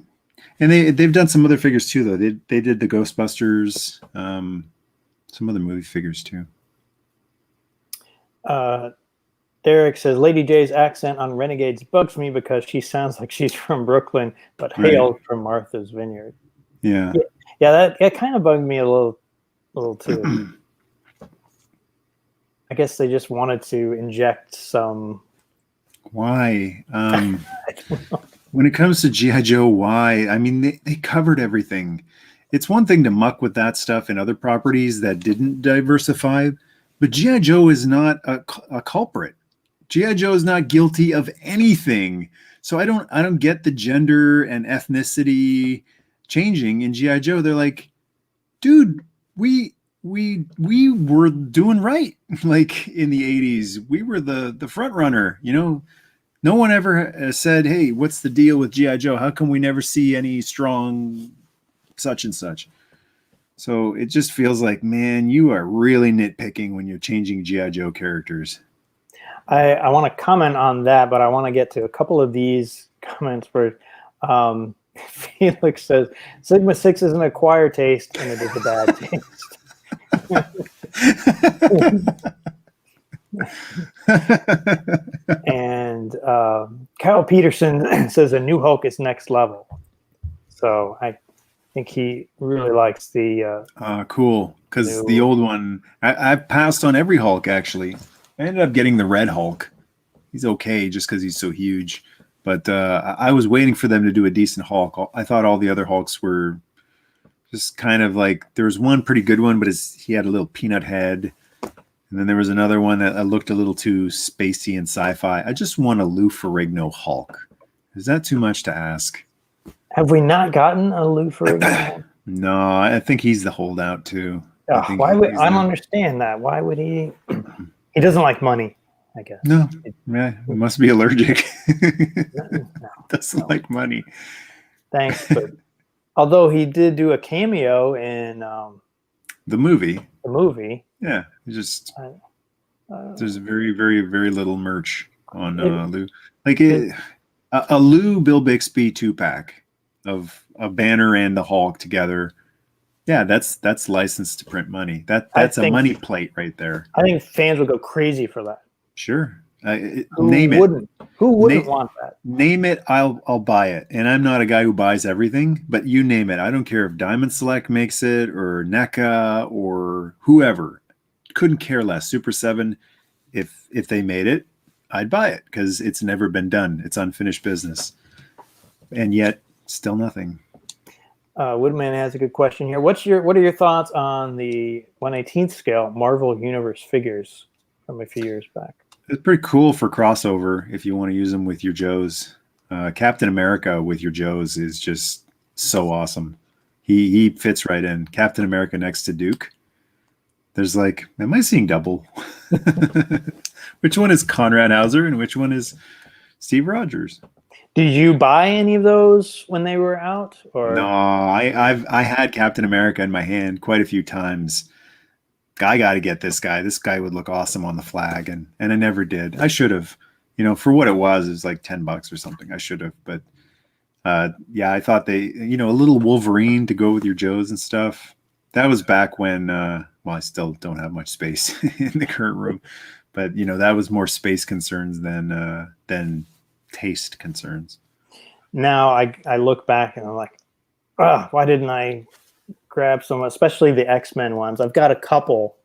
And they've done some other figures too, though. They did the Ghostbusters, some other movie figures too. Derek says Lady J's accent on Renegades bugs me because she sounds like she's from Brooklyn, but hailed from Martha's Vineyard. Yeah. That kind of bugged me a little too. I guess they just wanted to inject some. Why? When it comes to G.I. Joe, why? I mean, they covered everything. It's one thing to muck with that stuff in other properties that didn't diversify, but G.I. Joe is not a culprit. G.I. Joe is not guilty of anything. So I don't get the gender and ethnicity changing in G.I. Joe. They're like, dude, we were doing right. Like in the 80s, we were the front runner, No one ever said, hey, what's the deal with G.I. Joe? How come we never see any strong such and such? So it just feels like, man, you are really nitpicking when you're changing G.I. Joe characters. I want to comment on that, but I want to get to a couple of these comments where Felix says, Sigma 6 is an acquired taste, and it is a bad taste. And Kyle Peterson says a new Hulk is next level. So I think he really likes the cool, because the old one I've passed on every Hulk. Actually, I ended up getting the red Hulk. He's okay just because he's so huge, but I was waiting for them to do a decent Hulk. I thought all the other Hulks were just kind of like, there was one pretty good one, but he had a little peanut head. And then there was another one that looked a little too spacey and sci-fi. I just want a Lou Ferrigno Hulk. Is that too much to ask? Have we not gotten a Lou Ferrigno? No, I think he's the holdout too. Why would I don't understand that? Why would he? He doesn't like money, I guess. No, yeah, he must be allergic. Doesn't like money. Thanks, but although he did do a cameo in the movie. The movie. Yeah, just there's very, very, very little merch on Lou. Like a Lou Bill Bixby 2-pack of a Banner and the Hulk together. Yeah, that's licensed to print money. That's a money plate right there. I think fans would go crazy for that. Sure. Name it. Who wouldn't want that? Name it. I'll buy it. And I'm not a guy who buys everything, but you name it. I don't care if Diamond Select makes it or NECA or whoever. Couldn't care less. Super 7, if they made it, I'd buy it because it's never been done. It's unfinished business. And yet, still nothing. Woodman has a good question here. What are your thoughts on the 1/18th scale Marvel Universe figures from a few years back? It's pretty cool for crossover if you want to use them with your Joes. Captain America with your Joes is just so awesome. He fits right in. Captain America next to Duke. There's like, am I seeing double? Which one is Conrad Hauser and which one is Steve Rogers? Did you buy any of those when they were out? Or no, I had Captain America in my hand quite a few times. I got to get this guy. This guy would look awesome on the flag, and I never did. I should have. For what it was like $10 or something. I should have, but yeah, I thought a little Wolverine to go with your Joes and stuff. That was back when. Well, I still don't have much space in the current room, but that was more space concerns than taste concerns. now I look back and I'm like, why didn't I grab some, especially the X-Men ones? I've got a couple,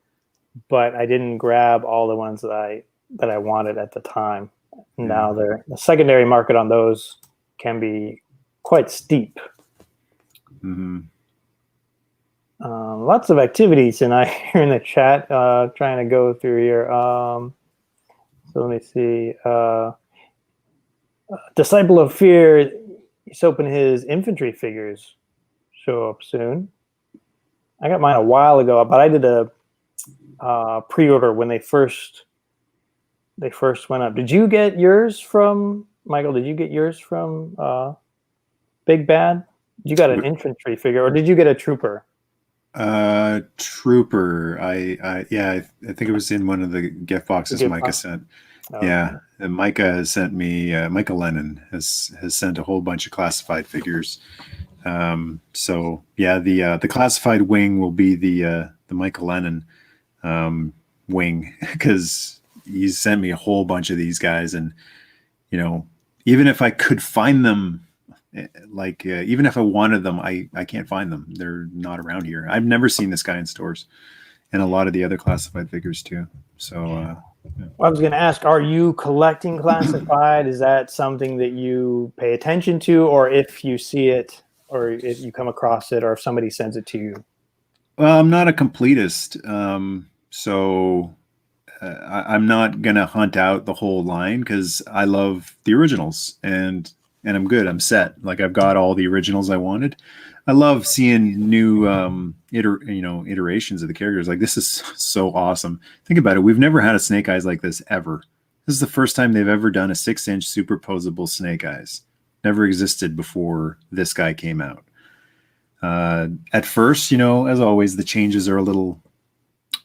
but I didn't grab all the ones that I wanted at the time. Now the secondary market on those can be quite steep. Mm-hmm. Lots of activities tonight here in the chat. Trying to go through here. So let me see. Disciple of Fear. He's hoping his infantry figures show up soon. I got mine a while ago, but I did a pre-order when they first went up. Did you get yours from Michael? Did you get yours from Big Bad? You got an infantry figure, or did you get a trooper? Trooper. I think it was in one of the gift boxes Micah sent. Oh, yeah, and Micah has sent me. Micah Lennon has sent a whole bunch of classified figures. So yeah, the classified wing will be the Micah Lennon wing, because he's sent me a whole bunch of these guys, and even if I could find them, even if I wanted them, I can't find them. They're not around here. I've never seen this guy in stores, and a lot of the other classified figures too. So yeah. I was going to ask, are you collecting classified? Is that something that you pay attention to, or if you see it, or if you come across it, or if somebody sends it to you? Well, I'm not a completist, so I'm not going to hunt out the whole line, because I love the originals, and I'm good. I'm set. Like, I've got all the originals I wanted. I love seeing new iterations of the characters. Like, this is so awesome. Think about it. We've never had a Snake Eyes like this ever. This is the first time they've ever done a 6-inch superposable Snake Eyes. Never existed before this guy came out. At first, as always, the changes are a little,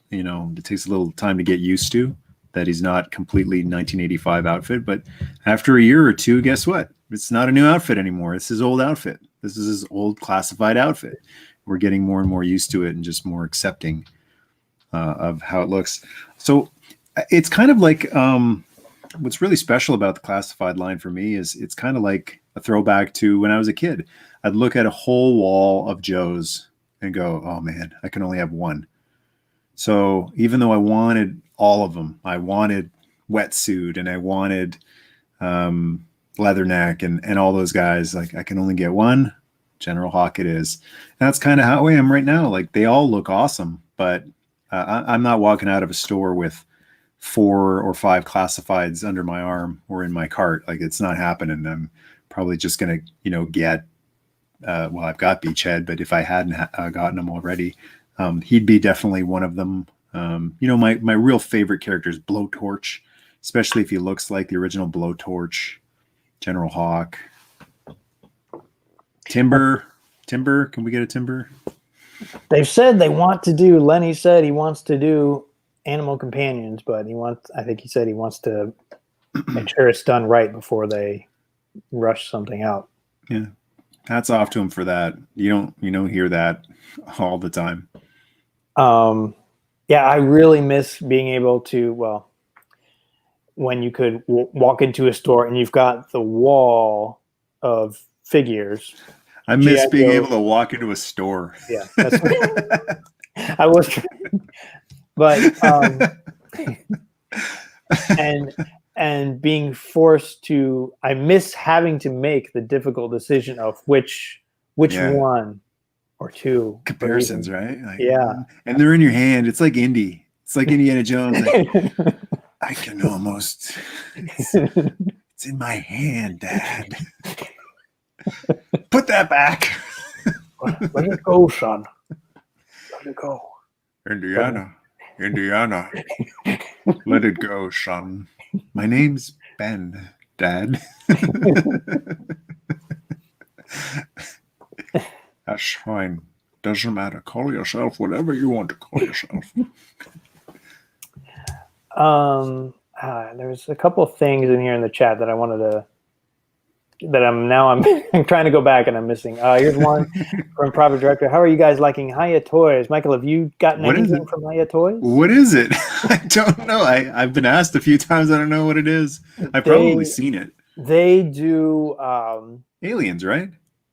it takes a little time to get used to that he's not completely 1985 outfit. But after a year or two, guess what? It's not a new outfit anymore. It's his old outfit. This is his old classified outfit. We're getting more and more used to it, and just more accepting of how it looks. So it's kind of like what's really special about the classified line for me is it's kind of like a throwback to when I was a kid. I'd look at a whole wall of Joes and go, oh man, I can only have one. So even though I wanted all of them, I wanted Wetsuit, and I wanted Leatherneck, and all those guys, like, I can only get one. General Hawk it is. And that's kind of how I am right now. Like, they all look awesome, but I'm not walking out of a store with 4 or 5 classifieds under my arm or in my cart. Like, it's not happening. I'm probably just going to, get, well, I've got Beachhead, but if I hadn't gotten him already, he'd be definitely one of them. My real favorite character is Blowtorch, especially if he looks like the original Blowtorch. General Hawk. Timber. Can we get a Timber? They've said they want to do, Lenny said he wants to do Animal Companions, but I think he said he wants to make sure it's done right before they rush something out. Yeah. Hats off to him for that. You don't hear that all the time. Yeah, I really miss being able to, when you could walk into a store and you've got the wall of figures. I miss being able to walk into a store. Yeah, that's I was trying, but and being forced to. I miss having to make the difficult decision of which one or two comparisons, right? Like, yeah, and they're in your hand. It's like Indy. It's like Indiana Jones. Like, I can almost. It's in my hand, Dad. Put that back. Let it go, son. Let it go. Indiana. Let it go, son. My name's Ben, Dad. That's fine. Doesn't matter. Call yourself whatever you want to call yourself. There's a couple of things in here in the chat that I wanted to. I'm trying to go back and I'm missing. Here's one from Private Director. How are you guys liking Hiya Toys? Michael, have you gotten anything from Hiya Toys? What is it? I don't know. I've been asked a few times. I don't know what it is. I've probably seen it. They do Aliens, right?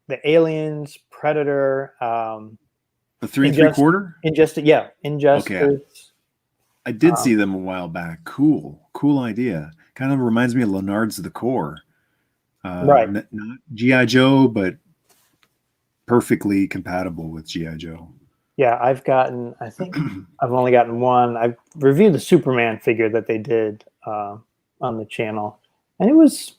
The Aliens, Predator, The 3 3/4. Injustice. Yeah, Okay, Injustice. I did see them a while back. Cool idea. Kind of reminds me of Leonard's The Core. Right. Not GI Joe, but perfectly compatible with GI Joe. Yeah, I think I've only gotten one. I've reviewed the Superman figure that they did on the channel, and it was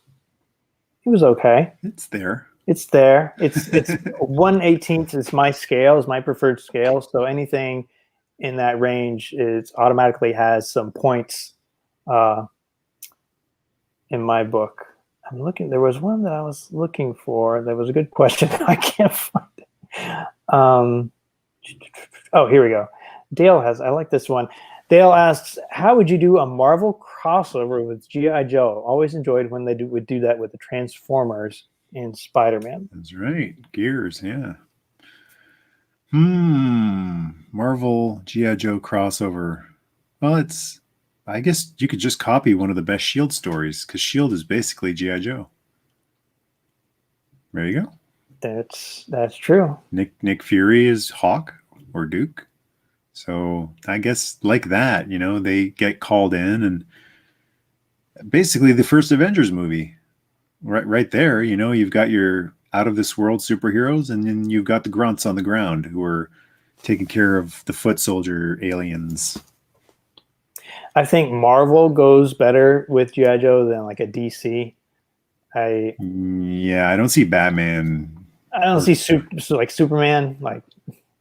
okay. It's there. It's there. It's 1/18 is my scale, is my preferred scale. So anything in that range is automatically has some points in my book. I'm looking. There was one that I was looking for. That was a good question. I can't find it. Oh, here we go. Dale has. I like this one. Dale asks, "How would you do a Marvel crossover with GI Joe? Always enjoyed when they would do that with the Transformers in Spider-Man." That's right. Gears, yeah. Marvel GI Joe crossover. Well, I guess you could just copy one of the best Shield stories because Shield is basically GI Joe. There you go. That's true. Nick Fury is Hawk or Duke. So I guess like that, they get called in, and basically the first Avengers movie, right there, you've got your out of this world superheroes, and then you've got the grunts on the ground who are taking care of the foot soldier aliens. I think Marvel goes better with GI Joe than like a DC. I don't see Batman. I don't see Superman like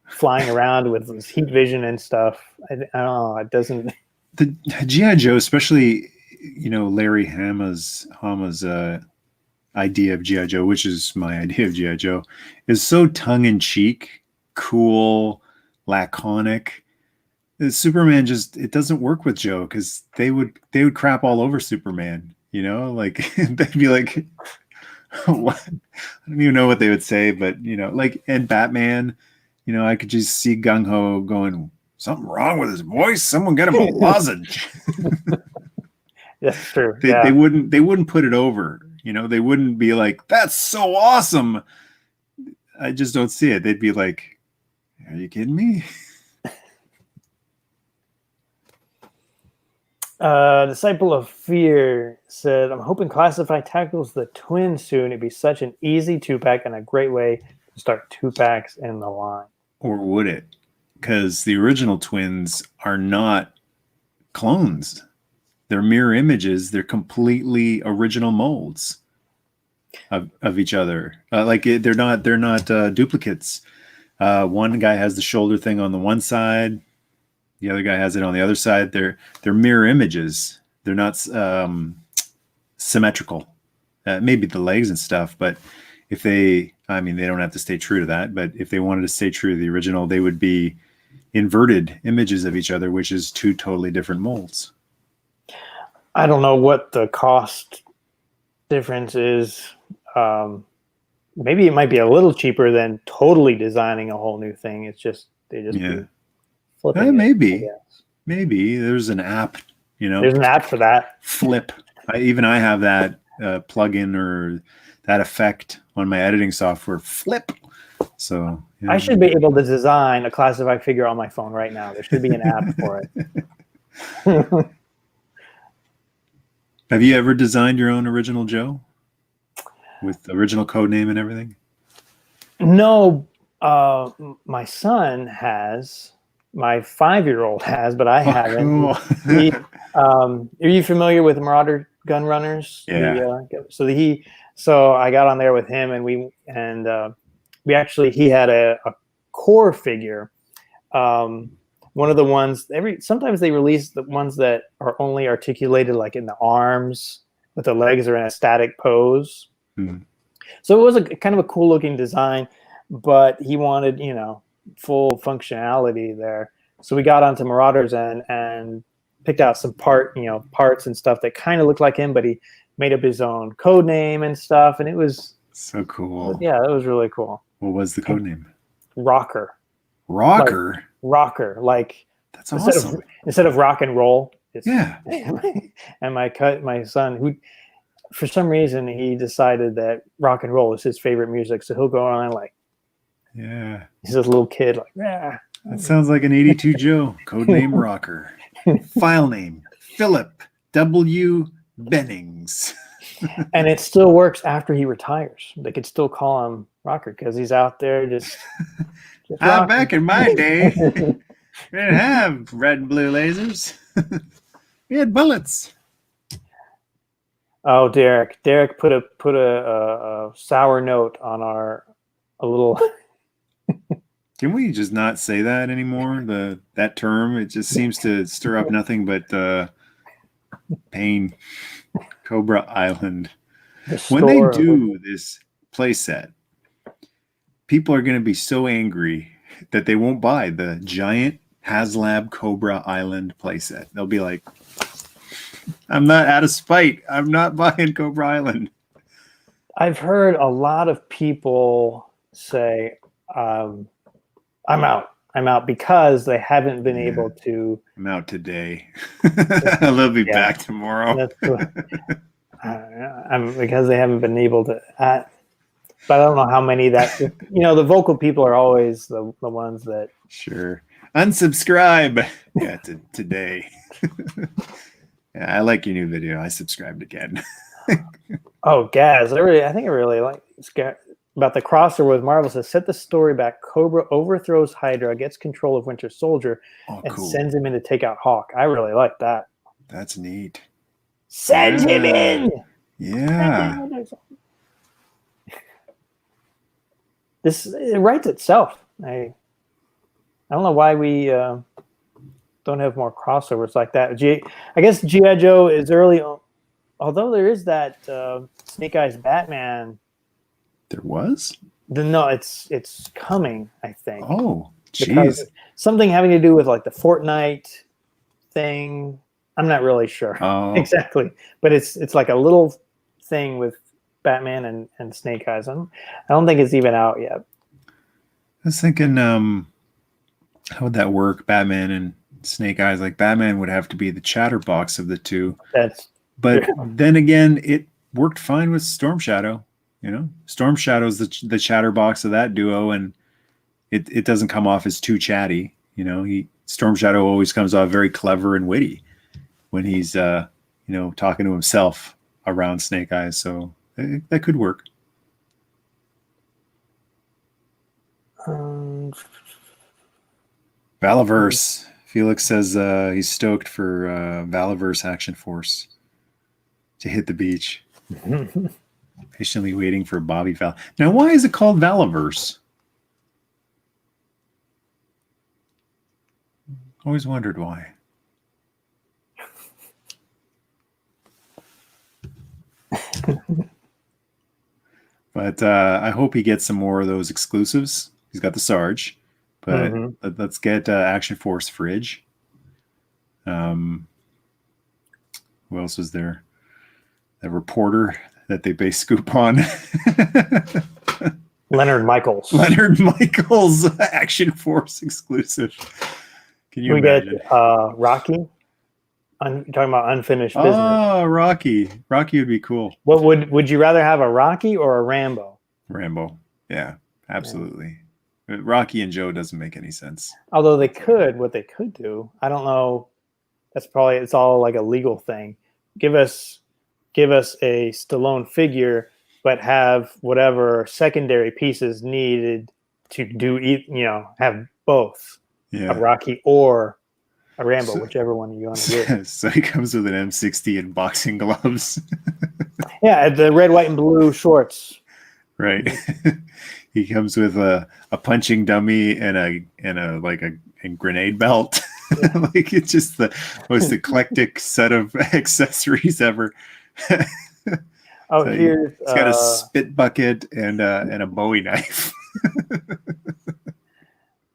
flying around with his heat vision and stuff. I don't know. It doesn't. The GI Joe, especially Larry Hama's idea of GI Joe, which is my idea of GI Joe, is so tongue in cheek, cool, laconic. Superman it doesn't work with Joe because they would crap all over Superman. Like they'd be like, what? I don't even know what they would say, but and Batman, I could just see Gung Ho going, something wrong with his voice. Someone get him a lozenge. That's true. They wouldn't put it over. They wouldn't be like, that's so awesome. I just don't see it. They'd be like, are you kidding me? Disciple of Fear said, "I'm hoping Classified tackles the twins soon. It'd be such an easy 2-pack and a great way to start 2-packs in the line." Or would it? Because the original twins are not clones. They're mirror images. They're completely original molds of each other. They're not duplicates. One guy has the shoulder thing on the one side. The other guy has it on the other side. They're mirror images. They're not symmetrical. Maybe the legs and stuff, but if they don't have to stay true to that. But if they wanted to stay true to the original, they would be inverted images of each other, which is 2 totally different molds. I don't know what the cost difference is. Maybe it might be a little cheaper than totally designing a whole new thing. It's just maybe there's an app. There's an app for that. Flip. I have that plugin or that effect on my editing software. Flip. So I should be able to design a Classified figure on my phone right now. There should be an app for it. Have you ever designed your own original Joe with the original code name and everything? No, my son has. My 5-year-old has, but I haven't. Cool. Are you familiar with Marauder Gun Runners? Yeah. So I got on there with him, and we actually, he had a core figure. One of the ones sometimes they release the ones that are only articulated like in the arms, but the legs are in a static pose. Hmm. So it was a kind of a cool looking design, but he wanted, full functionality there. So we got onto Marauders and picked out some parts and stuff that kind of looked like him, but he made up his own code name and stuff. And it was so cool. Yeah, that was really cool. What was the code name? Rocker. Rocker? Rocker. Like that's awesome. Instead of rock and roll. Yeah. And my son, who for some reason he decided that rock and roll is his favorite music, so he'll go on like, Yeah. he's this little kid like, yeah. That sounds like an 82 Joe. Codename Rocker. File name Philip W. Bennings. And it still works after he retires. They could still call him Rocker because he's out there just Back in my day, we didn't have red and blue lasers. We had bullets. Oh, Derek put a sour note on a little. Can we just not say that anymore? That term, it just seems to stir up nothing but pain. Cobra Island. When they do this playset, people are going to be so angry that they won't buy the giant HasLab Cobra Island playset. They'll be like, I'm not, out of spite, I'm not buying Cobra Island. I've heard a lot of people say, I'm out because they haven't been able to. I'm out today. They'll be back tomorrow. Because they haven't been able to. But I don't know how many that. The vocal people are always the ones that. Sure. Unsubscribe. Yeah, today. Yeah, I like your new video. I subscribed again. Oh, Gaz! I think I really like about the crossover with Marvel. Says set the story back. Cobra overthrows Hydra, gets control of Winter Soldier, and sends him in to take out Hawk. I really like that. That's neat. Send him in. Yeah. It writes itself. I don't know why we don't have more crossovers like that. I guess G.I. Joe is early, although there is that Snake Eyes Batman. There was? No, it's coming, I think. Oh, jeez. Something having to do with like the Fortnite thing. I'm not really sure exactly, but it's like a little thing with Batman and Snake Eyes. I don't think it's even out yet. I was thinking, how would that work? Batman and Snake Eyes. Like Batman would have to be the chatterbox of the two. But then again, it worked fine with Storm Shadow. Storm Shadow's the chatterbox of that duo, and it doesn't come off as too chatty. Storm Shadow always comes off very clever and witty when he's talking to himself around Snake Eyes. So that could work. Valaverse. Felix says he's stoked for Valaverse Action Force to hit the beach. Patiently waiting for Bobby Val. Now, why is it called Valaverse? Always wondered why. But I hope he gets some more of those exclusives. He's got the Sarge, but let's get Action Force Fridge. Who else was there? The reporter that they base scoop on. Leonard Michaels. Leonard Michaels, Action Force exclusive. Can you imagine? Get Rocky. You're talking about unfinished business. Oh, Rocky. Rocky would be cool. What would you rather have, a Rocky or a Rambo? Rambo. Yeah, absolutely. Yeah. Rocky and Joe doesn't make any sense. Although what they could do, I don't know. It's all like a legal thing. Give us a Stallone figure, but have whatever secondary pieces needed to do, have both a Rocky or a Rambo, whichever one you want to do. So he comes with an M60 and boxing gloves. Yeah, the red, white, and blue shorts. Right. He comes with a punching dummy and a grenade belt. Yeah. Like it's just the most eclectic set of accessories ever. So he's got a spit bucket and a Bowie knife.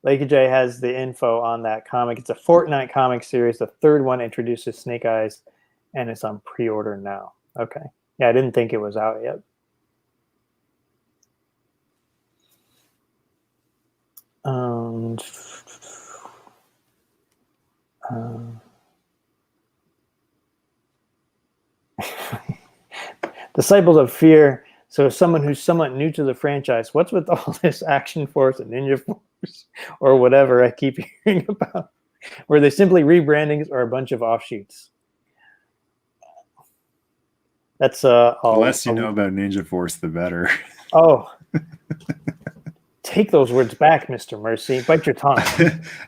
Lake J has the info on that comic. It's a Fortnite comic series. The third one introduces Snake Eyes, and it's on pre-order now. Okay. Yeah, I didn't think it was out yet. Disciples of Fear. So someone who's somewhat new to the franchise, what's with all this Action Force and Ninja Force or whatever I keep hearing about? Were they simply rebrandings or a bunch of offshoots? That's the less you know about Ninja Force, the better. Oh, take those words back, Mr. Mercy. Bite your tongue.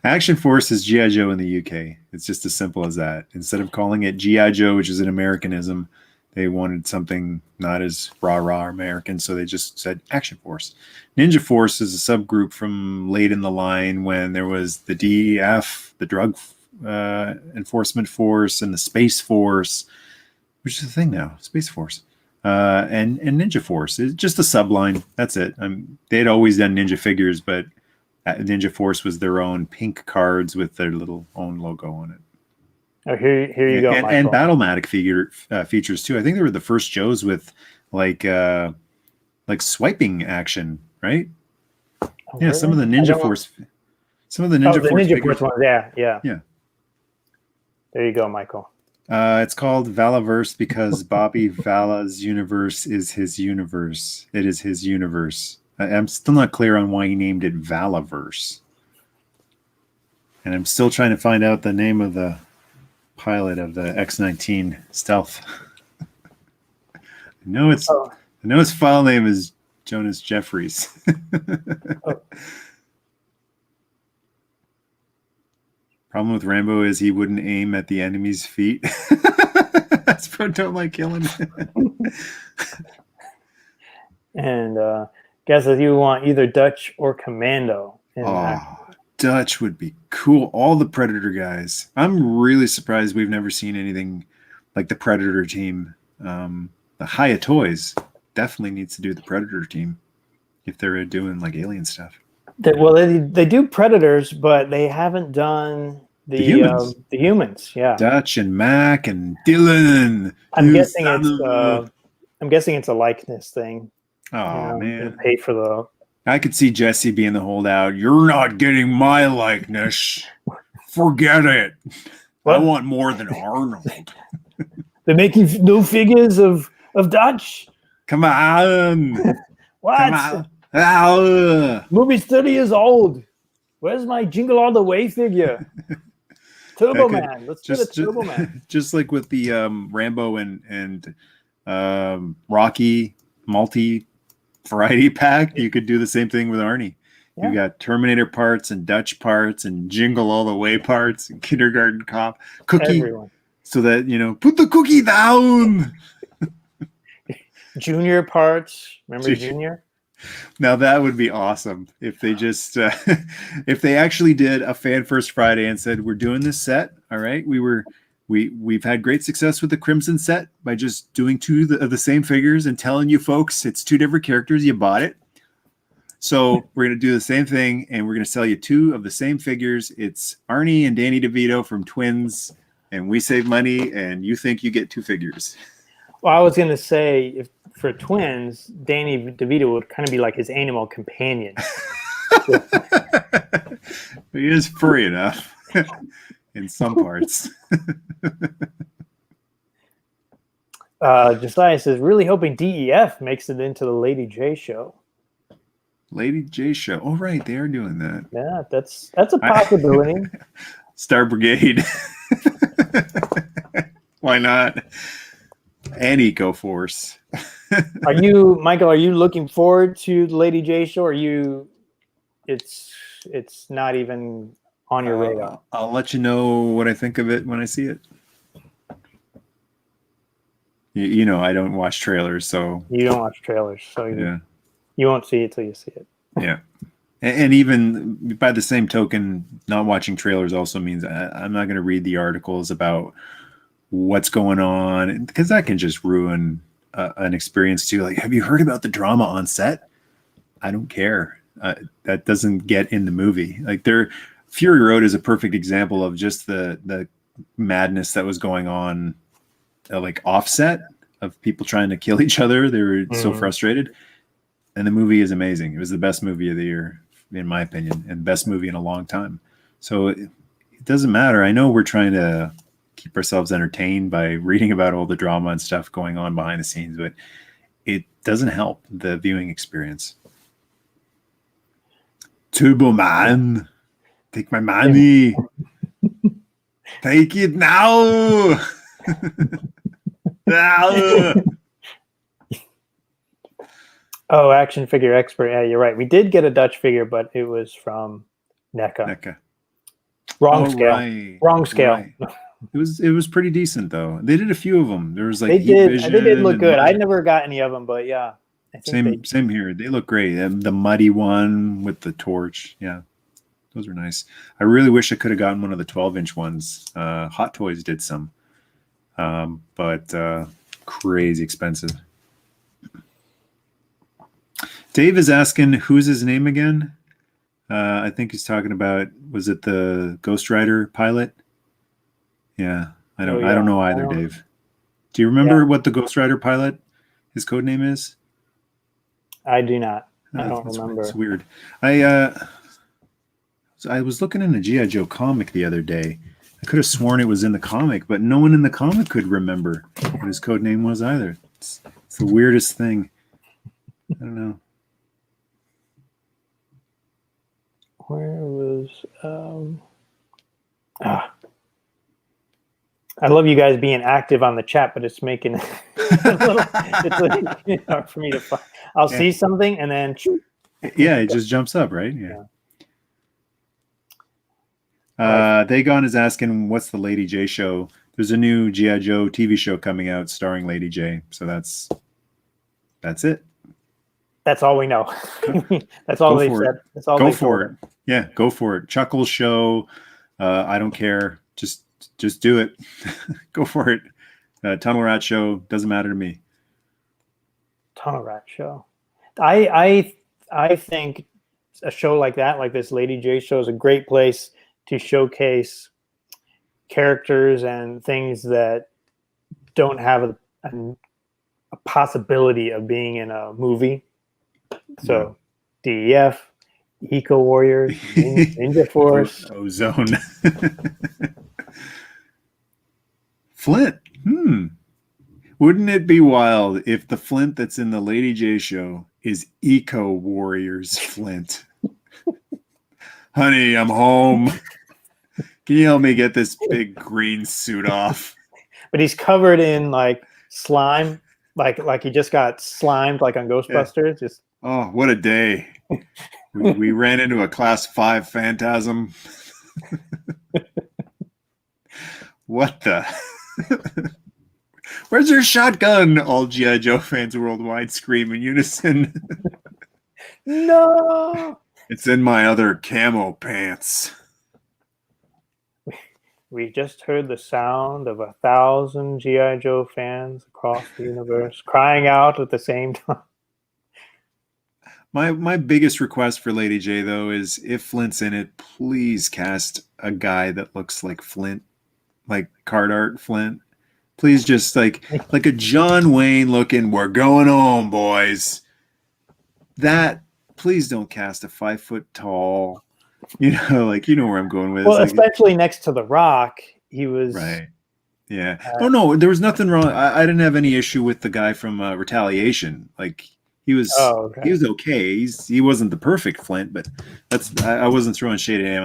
Action Force is G.I. Joe in the UK. It's just as simple as that. Instead of calling it G.I. Joe, which is an Americanism, they wanted something not as rah-rah American, so they just said Action Force. Ninja Force is a subgroup from late in the line when there was the DEF, the Drug Enforcement Force, and the Space Force, which is a thing now, Space Force, and Ninja Force. It's just a subline. That's it. They'd always done Ninja figures, but Ninja Force was their own pink cards with their little own logo on it. Oh, here you go, Michael. And Battlematic features too. I think they were the first Joes with like swiping action, right? Oh, yeah, really? some of the Ninja Force Force ones. Yeah. There you go, Michael. It's called Valaverse because Bobby Vala's universe is his universe. It is his universe. I'm still not clear on why he named it Valaverse. And I'm still trying to find out the name of the pilot of the X-19 stealth. I know its file name is Jonas Jeffries. Problem with Rambo is he wouldn't aim at the enemy's feet. That's pro don't like killing. And guess if you want either Dutch or Commando. Dutch would be cool. All the Predator guys. I'm really surprised we've never seen anything like the Predator team. The Haya Toys definitely needs to do the Predator team if they're doing like alien stuff. They do Predators, but they haven't done the humans. Yeah, Dutch and Mac and Dylan. I'm guessing it's a likeness thing. Oh man, pay for the. I could see Jesse being the holdout. You're not getting my likeness. Forget it. What? I want more than Arnold. They're making new figures of Dutch. Come on. What? Come on. Movie's 30 years old. Where's my Jingle All the Way figure? Turbo Man. Let's get a Turbo Man. Just like with the Rambo and Rocky multi-variety pack, you could do the same thing with Arnie. Yeah. You got Terminator parts and Dutch parts and Jingle All the Way parts and Kindergarten Cop. Cookie. Everyone. So that, put the cookie down. Junior parts. Remember Junior? Now that would be awesome if they just if they actually did a Fan First Friday and said, we're doing this set. All right. We've had great success with the Crimson set by just doing two of the same figures and telling you folks it's two different characters. You bought it. So we're going to do the same thing and we're going to sell you two of the same figures. It's Arnie and Danny DeVito from Twins, and we save money and you think you get two figures. Well, I was going to say, if for Twins, Danny DeVito would kind of be like his animal companion. He is furry enough in some parts. Josiah says, really hoping DEF makes it into the Lady J show. Lady J show. Oh, right. They are doing that. Yeah, that's a possibility. Star Brigade. Why not? And Eco Force. Are you, Michael, are you looking forward to the Lady J show? Or it's not even on your radar? I'll let you know what I think of it when I see it. You know, I don't watch trailers, so. You don't watch trailers, so you won't see it till you see it. Yeah. And even by the same token, not watching trailers also means I'm not going to read the articles about what's going on, because that can just ruin an experience too. Like, have you heard about the drama on set? I don't care. That doesn't get in the movie. Like, Fury Road is a perfect example of just the madness that was going on, like offset of people trying to kill each other. They were so frustrated. And the movie is amazing. It was the best movie of the year, in my opinion, and best movie in a long time. So it doesn't matter. I know we're trying to keep ourselves entertained by reading about all the drama and stuff going on behind the scenes, but it doesn't help the viewing experience. Turbo Man, take my money. Take it now. Oh, action figure expert. Yeah, you're right. We did get a Dutch figure, but it was from NECA. Wrong scale. Right. Wrong scale. Right. It was pretty decent though. They did a few of them. There was like they did look good. I never got any of them, but yeah. Same here. They look great. And the muddy one with the torch. Yeah. Those were nice. I really wish I could have gotten one of the 12-inch ones. Hot Toys did some. But crazy expensive. Dave is asking, who's his name again? I think he's talking about, was it the Ghost Rider pilot? Yeah, I don't know either, Dave. Do you remember what the Ghost Rider pilot, his code name is? I do not. I don't remember. It's weird. I was looking in a G.I. Joe comic the other day. I could have sworn it was in the comic, but no one in the comic could remember what his code name was either. It's the weirdest thing. I don't know. Where was I love you guys being active on the chat, but it's making it's hard for me to find. I'll see something and then it just jumps up, right? Yeah. Dagon is asking, what's the Lady J show? There's a new G.I. Joe TV show coming out starring Lady J. So that's it. That's all we know. That's all they said. That's all. Go for it. Yeah, go for it. Chuckles show. I don't care. Just do it. Go for it. Tunnel Rat show. Doesn't matter to me. Tunnel Rat show. I think a show like that, like this Lady J show, is a great place to showcase characters and things that don't have a possibility of being in a movie. So DEF, Eco Warriors, Ninja Force, Ozone, Flint. Wouldn't it be wild if the Flint that's in the Lady J show is Eco Warriors Flint? Honey, I'm home. Can you help me get this big green suit off? But he's covered in like slime, like he just got slimed, like on Ghostbusters. Yeah. Just oh, what a day! we ran into a Class 5 phantasm. What the? Where's your shotgun? All G.I. Joe fans worldwide scream in unison. No! It's in my other camo pants. We just heard the sound of 1,000 G.I. Joe fans across the universe crying out at the same time. My biggest request for Lady J, though, is if Flint's in it, please cast a guy that looks like Flint, like card art Flint. Please just like a John Wayne looking, we're going home, boys. That, please don't cast a 5 foot tall, like, where I'm going with. Well, like, especially next to The Rock, he was right. Yeah. No, there was nothing wrong. I didn't have any issue with the guy from Retaliation. Like he was, he was okay. He wasn't the perfect Flint, but I wasn't throwing shade at him.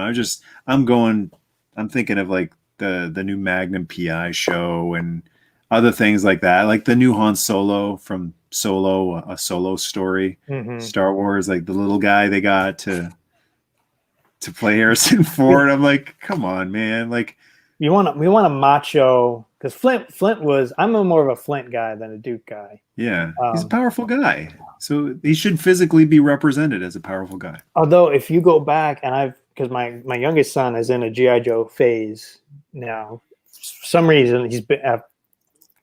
I'm thinking of like the new Magnum PI show and other things like that, like the new Han Solo from Solo, a Solo story, Star Wars, like the little guy they got to play Harrison Ford. I'm like, come on, man! Like, we want a macho, because Flint was. I'm more of a Flint guy than a Duke guy. Yeah, he's a powerful guy, so he should physically be represented as a powerful guy. Although, if you go back, and because my youngest son is in a GI Joe phase now. For some reason, he's been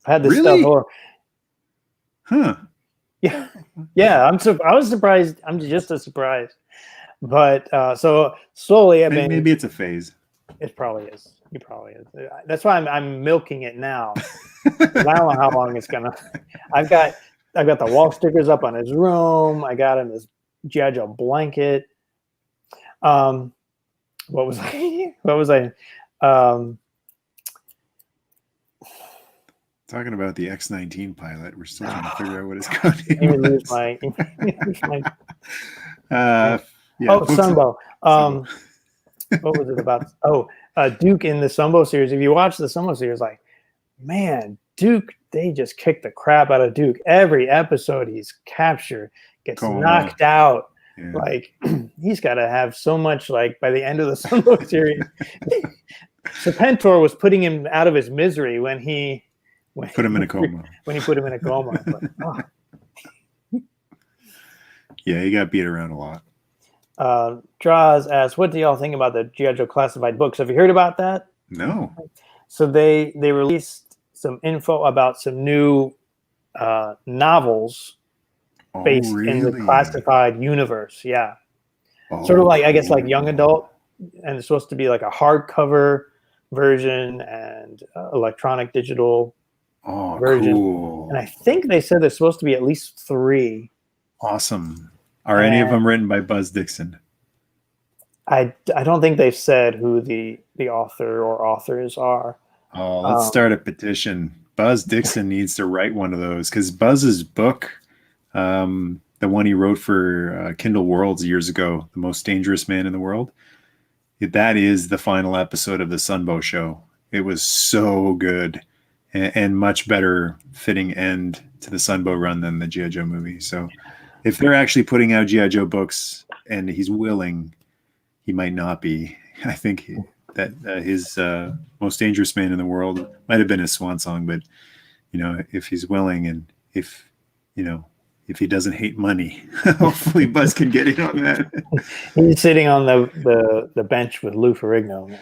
had this stuff. Huh? Yeah. I was surprised. I'm just as surprised. But so slowly, maybe it's a phase. It probably is. It probably is. That's why I'm milking it now. I don't know how long it's gonna. I've got the wall stickers up on his room. I got him his G.I. Joe blanket. What was I? talking about the X-19 pilot. We're still trying to figure out what his code Let me name lose was. my. Lose my Yeah, Sunbow. What was it about? Duke in the Sunbow series. If you watch the Sunbow series, like, man, Duke, they just kicked the crap out of Duke. Every episode he's captured, gets knocked out. Yeah. Like, he's got to have so much, like, by the end of the Sunbow series. Serpentor was putting him out of his misery when he put him in a coma. When he put him in a coma. But, yeah, he got beat around a lot. Draws asks, what do y'all think about the G.I. Joe classified books? Have you heard about that? No. So they released some info about some new novels based in the classified universe. Yeah. Sort of like, I guess, like young adult, and it's supposed to be like a hardcover version and electronic digital version. Cool. And I think they said there's supposed to be at least 3. Awesome. Are any of them written by Buzz Dixon? I don't think they've said who the author or authors are. Oh, let's start a petition. Buzz Dixon needs to write one of those, because Buzz's book, the one he wrote for Kindle Worlds years ago, The Most Dangerous Man in the World, that is the final episode of the Sunbow show. It was so good and much better fitting end to the Sunbow run than the G.I. Joe movie. So if they're actually putting out G.I. Joe books and he's willing, he might not be. I think that his Most Dangerous Man in the World might have been his swan song, but if he's willing, and if he doesn't hate money, hopefully Buzz can get in on that. He's sitting on the bench with Lou Ferrigno.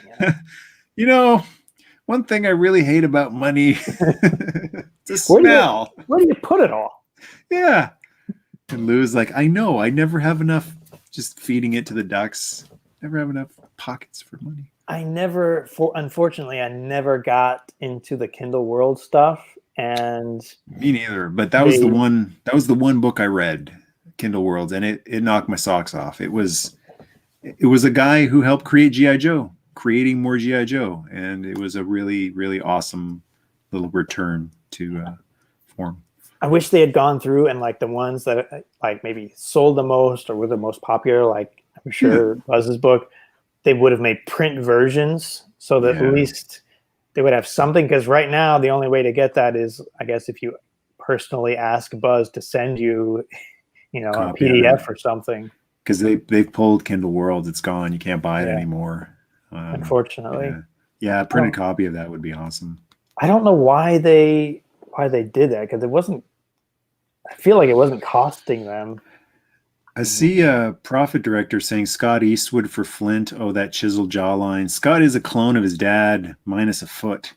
One thing I really hate about money, the smell. Where do you put it all? Yeah. And Lou's like, I know, I never have enough just feeding it to the ducks. Never have enough pockets for money. Unfortunately, I never got into the Kindle World stuff. And me neither, but that was the one book I read, Kindle Worlds, and it knocked my socks off. It was a guy who helped create G.I. Joe, creating more G.I. Joe, and it was a really, really awesome little return to form. I wish they had gone through and like the ones that like maybe sold the most or were the most popular, like I'm sure Buzz's book, they would have made print versions so that at least they would have something, because right now the only way to get that is, I guess, if you personally ask Buzz to send you, a PDF or something. Because they've pulled Kindle Worlds, it's gone. You can't buy it anymore. Unfortunately. Yeah, a printed copy of that would be awesome. I don't know why they did that, because I feel like it wasn't costing them. I see a Profit Director saying Scott Eastwood for Flint. Oh, that chiseled jawline. Scott is a clone of his dad, minus a foot,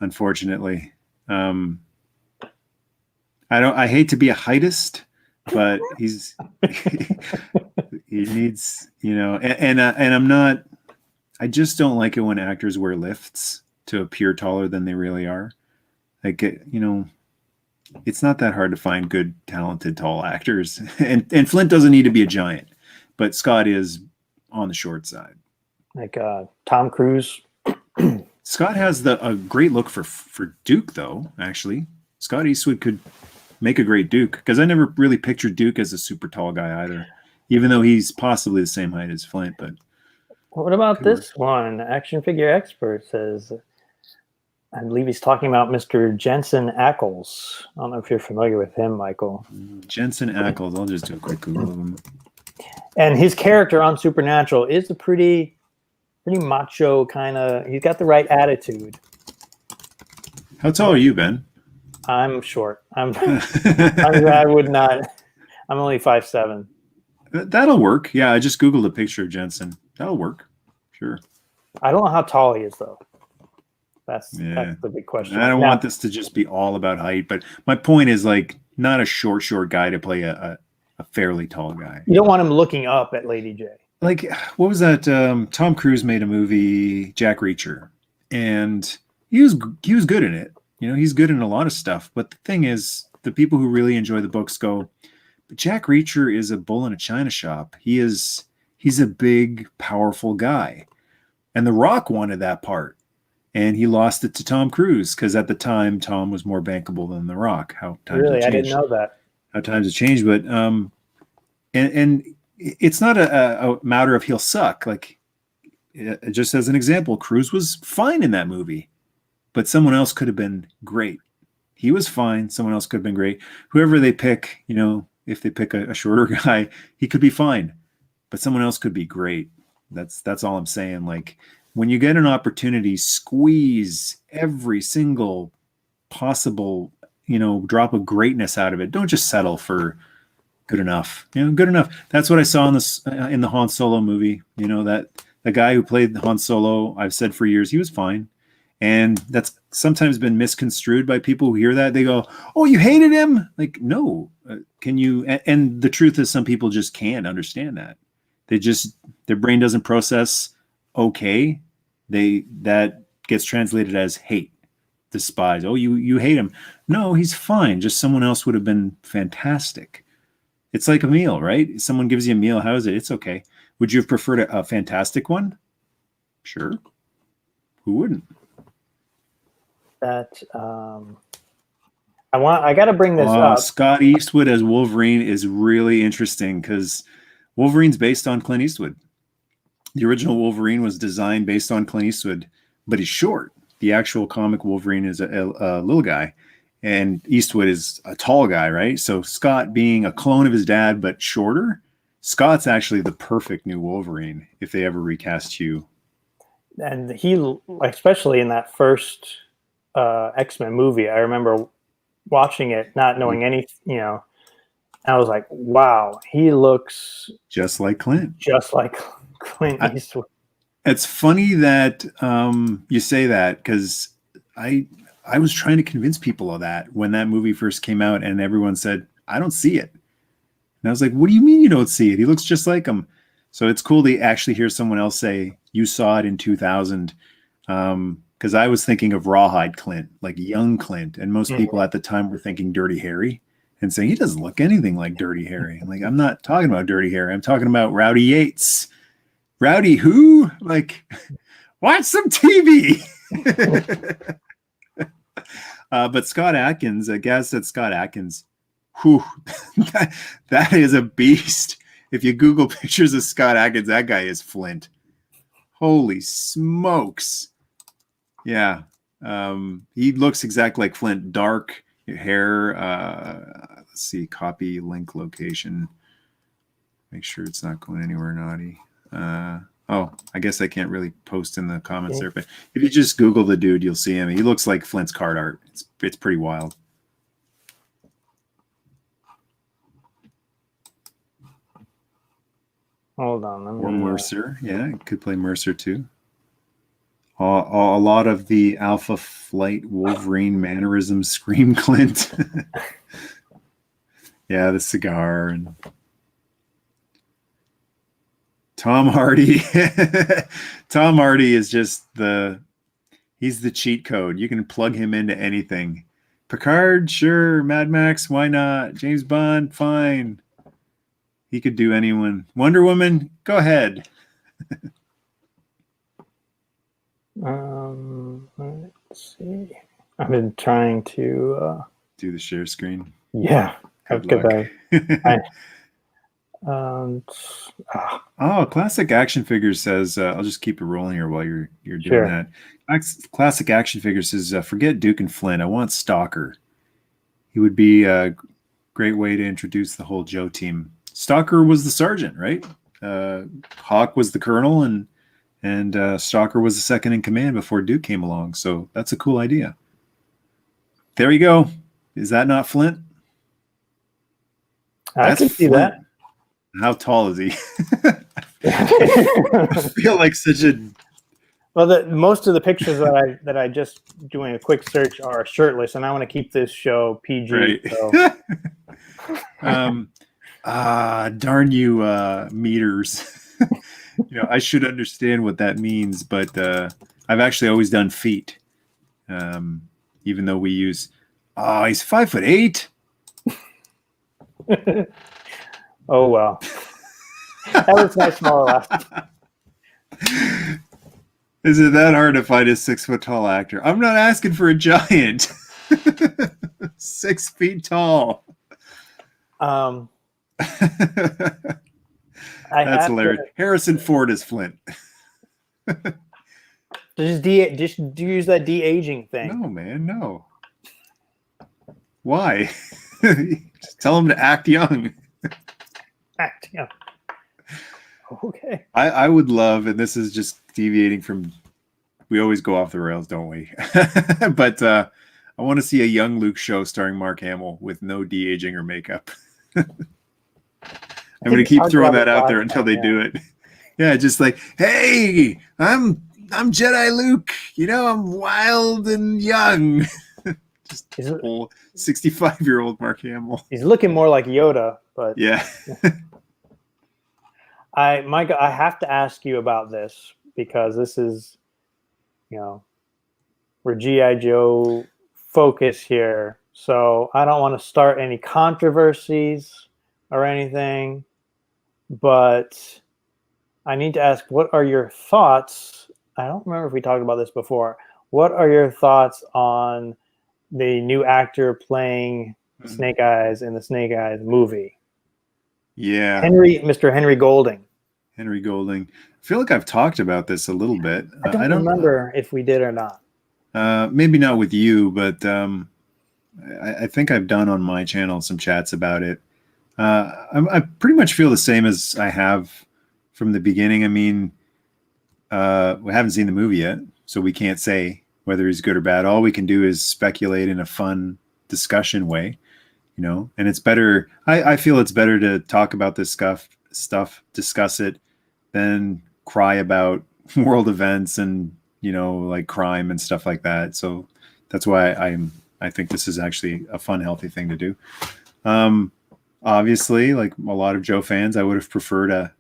unfortunately. I hate to be a heightist, but he needs, and I'm not, I just don't like it when actors wear lifts to appear taller than they really are. Like, it's not that hard to find good, talented, tall actors. And Flint doesn't need to be a giant, but Scott is on the short side. Like Tom Cruise. Scott has a great look for Duke, though, actually. Scott Eastwood could make a great Duke, because I never really pictured Duke as a super tall guy either, even though he's possibly the same height as Flint. But what about this one? Action Figure Expert says, I believe he's talking about Mr. Jensen Ackles. I don't know if you're familiar with him, Michael. Jensen Ackles. I'll just do a quick Google of him. And his character on Supernatural is a pretty macho kind of. He's got the right attitude. How tall are you, Ben? I'm short. I would not. I'm only 5'7". That'll work. Yeah, I just Googled a picture of Jensen. That'll work. Sure. I don't know how tall he is, though. That's the big question. And I don't want this to just be all about height, but my point is, like, not a short guy to play a fairly tall guy. You don't want him looking up at Lady J. Like, what was that? Tom Cruise made a movie, Jack Reacher, and he was good in it. He's good in a lot of stuff. But the thing is, the people who really enjoy the books go, but Jack Reacher is a bull in a china shop. He's a big, powerful guy. And The Rock wanted that part. and he lost it to Tom Cruise because at the time Tom was more bankable than The Rock. How times Really, have I didn't changed. know that. How times have changed, but and it's not a matter of he'll suck. Like, just as an example, Cruise was fine in that movie, but someone else could have been great. He was fine. Someone else could have been great. Whoever they pick, if they pick a shorter guy, he could be fine, but someone else could be great. That's all I'm saying. Like, when you get an opportunity, squeeze every single possible, drop of greatness out of it. Don't just settle for good enough. Good enough. That's what I saw in the Han Solo movie. That the guy who played Han Solo, I've said for years, he was fine. And that's sometimes been misconstrued by people who hear that. They go, "Oh, you hated him?" Like, no. Can you? And the truth is, some people just can't understand that. Their brain doesn't process okay. That gets translated as hate, despise. Oh, you hate him. No, he's fine. Just someone else would have been fantastic. It's like a meal, right? Someone gives you a meal. How is it? It's okay. Would you have preferred a fantastic one? Sure. Who wouldn't? That I got to bring this up. Scott Eastwood as Wolverine is really interesting because Wolverine's based on Clint Eastwood. The original Wolverine was designed based on Clint Eastwood, but he's short. The actual comic Wolverine is a little guy, and Eastwood is a tall guy, right? So Scott being a clone of his dad but shorter, Scott's actually the perfect new Wolverine if they ever recast Hugh. And he, especially in that first X-Men movie, I remember watching it, not knowing any, I was like, wow, he looks just like Clint. Just like Clint Eastwood. It's funny that you say that because I was trying to convince people of that when that movie first came out, and everyone said, I don't see it. And I was like, what do you mean you don't see it? He looks just like him. So it's cool to actually hear someone else say, you saw it in 2000. Because I was thinking of Rawhide Clint, like young Clint. And most people at the time were thinking Dirty Harry and saying, he doesn't look anything like Dirty Harry. I'm like, I'm not talking about Dirty Harry. I'm talking about Rowdy Yates. Rowdy who? Like, watch some TV. But Scott Adkins, Gaz said Scott Adkins, whew, that is a beast. If you Google pictures of Scott Adkins, that guy is Flint. Holy smokes. Yeah. He looks exactly like Flint. Dark hair. Let's see. Copy link location. Make sure it's not going anywhere naughty. I guess I can't really post in the comments there, but if you just Google the dude, you'll see him. He looks like Flint's card art. It's pretty wild. Hold on. Or Mercer. Yeah, could play Mercer too. A lot of the Alpha Flight Wolverine mannerisms scream Clint. Yeah, the cigar and Tom Hardy. Tom Hardy is just he's the cheat code. You can plug him into anything. Picard, sure. Mad Max, why not? James Bond, fine. He could do anyone. Wonder Woman, go ahead. Let's see. I've been trying to do the share screen. Yeah. Classic Action Figures says, I'll just keep it rolling here while you're doing that. Classic Action Figures says, forget Duke and Flint. I want Stalker. He would be a great way to introduce the whole Joe team. Stalker was the sergeant, right? Hawk was the colonel, and Stalker was the second in command before Duke came along. So that's a cool idea. There you go. Is that not Flint? I can see that. How tall is he? I feel like such a... Well, most of the pictures that I just doing a quick search are shirtless, and I want to keep this show PG. Right. So. Darn you, meters. I should understand what that means, but I've actually always done feet. Even though we use, he's 5'8". Oh well, that was my small laugh. Is it that hard to find a 6 foot tall actor? I'm not asking for a giant. 6 feet tall. I That's have hilarious. to Harrison Ford is Flint. just use that de-aging thing. No, man, no. Why? Just tell him to act young. Act, yeah. Okay. I would love, and this is just deviating from, we always go off the rails, don't we? But I want to see a young Luke show starring Mark Hamill with no de-aging or makeup. I'm going to keep throwing that out there until they do it. Yeah, just like, hey, I'm Jedi Luke. You know, I'm wild and young. Just whole 65-year-old Mark Hamill. He's looking more like Yoda, but yeah. Mike, I have to ask you about this because this is, we're G.I. Joe focus here. So I don't want to start any controversies or anything, but I need to ask, what are your thoughts? I don't remember if we talked about this before. What are your thoughts on the new actor playing Snake Eyes in the Snake Eyes movie? Yeah. Mr. Henry Golding. Henry Golding. I feel like I've talked about this a little bit. I don't remember if we did or not. Maybe not with you, but I think I've done on my channel some chats about it. I pretty much feel the same as I have from the beginning. I mean, we haven't seen the movie yet, so we can't say whether he's good or bad. All we can do is speculate in a fun discussion way, and it's better. I feel it's better to talk about this stuff, discuss it, than cry about world events and, like crime and stuff like that. So that's why I think this is actually a fun, healthy thing to do. Obviously, like a lot of Joe fans, I would have preferred a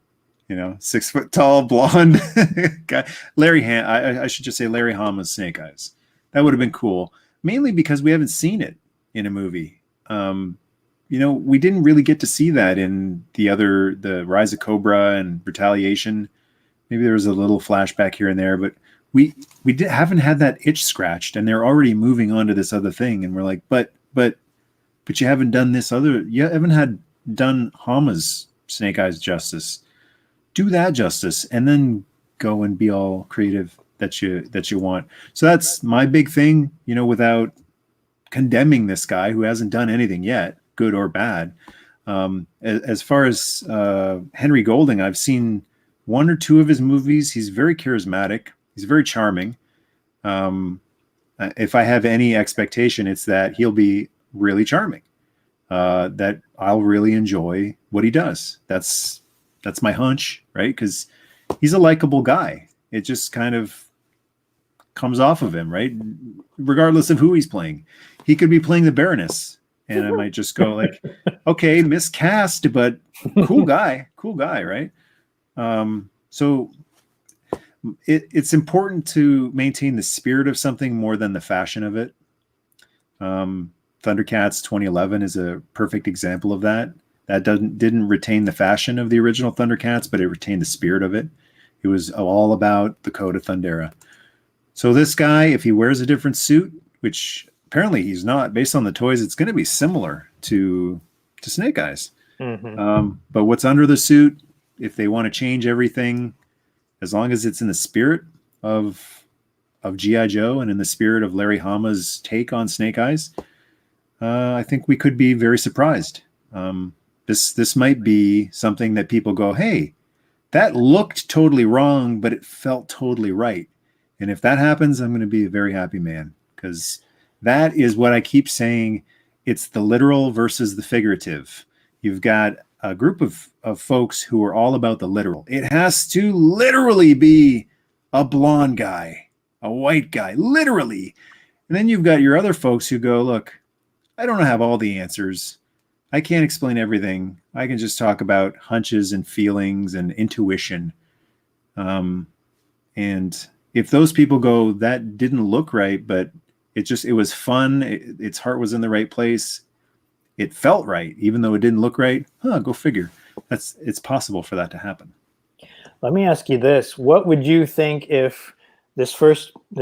6 foot tall blonde guy. I should just say Larry Hama's Snake Eyes. That would have been cool, mainly because we haven't seen it in a movie. We didn't really get to see that in the Rise of Cobra and Retaliation. Maybe there was a little flashback here and there, but we haven't had that itch scratched, and they're already moving on to this other thing, and we're like, but you haven't done you haven't done Hama's Snake Eyes justice. Do that justice, and then go and be all creative that you want. So that's my big thing, without condemning this guy who hasn't done anything yet, good or bad. As far as Henry Golding, I've seen 1 or 2 of his movies. He's very charismatic. He's very charming. If I have any expectation, it's that he'll be really charming, that I'll really enjoy what he does. That's my hunch, right? Because he's a likable guy. It just kind of comes off of him, right? Regardless of who he's playing. He could be playing the Baroness, and I might just go like, okay, miscast, but cool guy, right? So it's important to maintain the spirit of something more than the fashion of it. Thundercats 2011 is a perfect example of that. That didn't retain the fashion of the original Thundercats, but it retained the spirit of it. It was all about the Code of Thundera. So this guy, if he wears a different suit, which apparently he's not, based on the toys, it's going to be similar to Snake Eyes. Mm-hmm. But what's under the suit, if they want to change everything, as long as it's in the spirit of G.I. Joe and in the spirit of Larry Hama's take on Snake Eyes, I think we could be very surprised. This might be something that people go, hey, that looked totally wrong, but it felt totally right. And if that happens, I'm going to be a very happy man, because that is what I keep saying. It's the literal versus the figurative. You've got a group of folks who are all about the literal. It has to literally be a blonde guy, a white guy, literally. And then you've got your other folks who go, look, I don't have all the answers. I can't explain everything. I can just talk about hunches and feelings and intuition. And if those people go, that didn't look right, but it was fun. Its heart was in the right place. It felt right, even though it didn't look right. Go figure. It's possible for that to happen. Let me ask you this. What would you think if this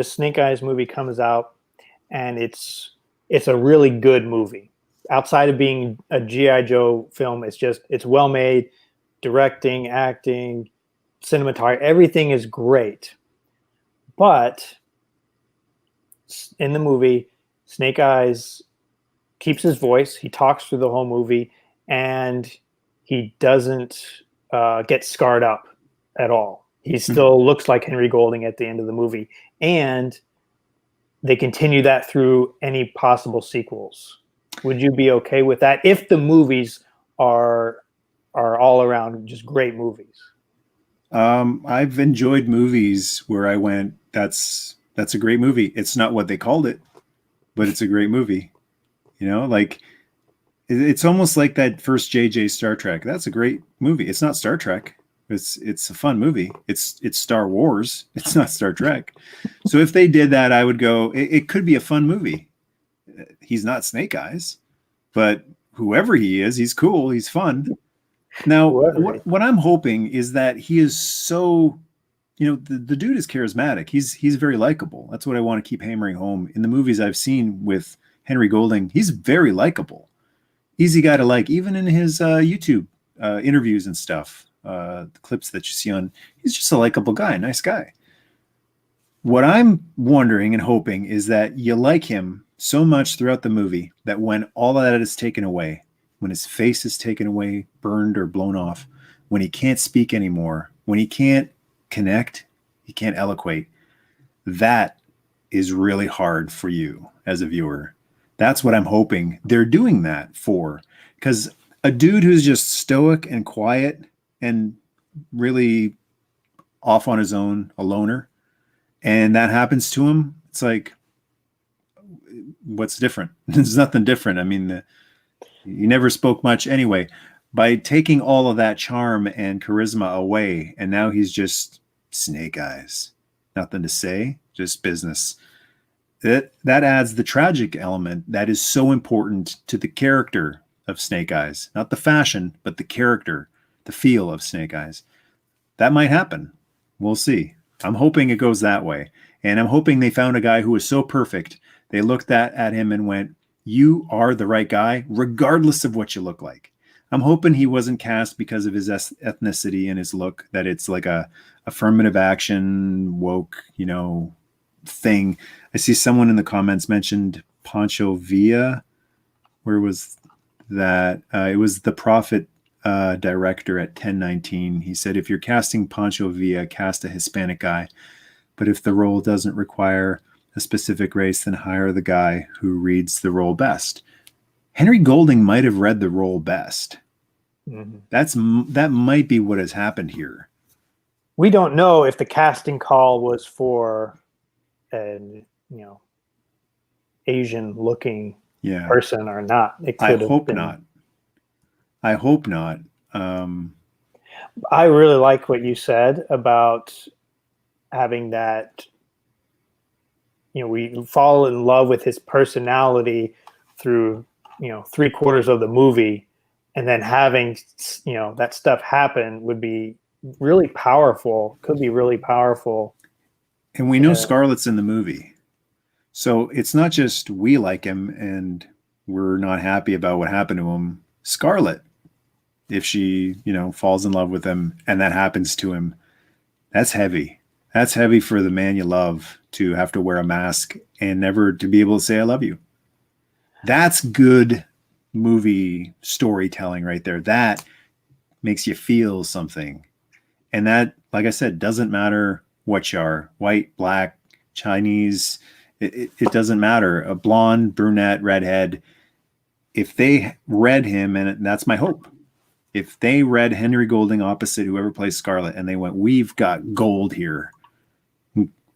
Snake Eyes movie comes out, and it's a really good movie. Outside of being a G.I. Joe film, it's well made, directing, acting, cinematography, everything is great. But in the movie, Snake Eyes keeps his voice. He talks through the whole movie, and he doesn't get scarred up at all. He still looks like Henry Golding at the end of the movie, and they continue that through any possible sequels. Would you be okay with that if the movies are all around just great movies? I've enjoyed movies where I went, that's a great movie. It's not what they called it, but it's a great movie. You know, like it's almost like that first JJ Star Trek. That's a great movie. It's not Star Trek. It's a fun movie. It's Star Wars. It's not Star Trek. So if they did that, I would go, it could be a fun movie. He's not Snake Eyes, but whoever he is, he's cool. He's fun. Now, what I'm hoping is that he is so, you know, the dude is charismatic. He's very likable. That's what I want to keep hammering home. In the movies I've seen with Henry Golding, he's very likable. Easy guy to like, even in his YouTube interviews and stuff, the clips that you see on, he's just a likable guy, nice guy. What I'm wondering and hoping is that you like him so much throughout the movie that when all of that is taken away, when his face is taken away, burned or blown off, when he can't speak anymore, when he can't connect, he can't eloquate, that is really hard for you as a viewer. That's what I'm hoping they're doing that for. Because a dude who's just stoic and quiet and really off on his own, a loner, and that happens to him, it's like, what's different? There's nothing different. I mean, you never spoke much anyway. By taking all of that charm and charisma away, and now he's just Snake Eyes. Nothing to say, just business. That adds the tragic element that is so important to the character of Snake Eyes. Not the fashion, but the character, the feel of Snake Eyes. That might happen. We'll see. I'm hoping it goes that way. And I'm hoping they found a guy who was so perfect. They looked at him and went, you are the right guy, regardless of what you look like. I'm hoping he wasn't cast because of his ethnicity and his look, that it's like a affirmative action, woke, you know, thing. I see someone in the comments mentioned Pancho Villa. Where was that? It was the Prophet director at 1019. He said, if you're casting Pancho Villa, cast a Hispanic guy. But if the role doesn't require a specific race, then hire the guy who reads the role best. Henry Golding might have read the role best. Mm-hmm. That might be what has happened here. We don't know if the casting call was for an, you know, Asian looking person or not. I hope not. I hope not. I really like what you said about having that, you know, we fall in love with his personality through, you know, 3/4 of the movie, and then having, you know, that stuff happen would be really powerful, could be really powerful. And we know Scarlett's in the movie. So it's not just we like him and we're not happy about what happened to him. Scarlett, if she, you know, falls in love with him and that happens to him, that's heavy. That's heavy for the man you love to have to wear a mask and never to be able to say, I love you. That's good movie storytelling right there. That makes you feel something. And that, like I said, doesn't matter what you are, white, black, Chinese, it doesn't matter. A blonde, brunette, redhead. If they read him, and that's my hope, if they read Henry Golding opposite whoever plays Scarlett and they went, we've got gold here.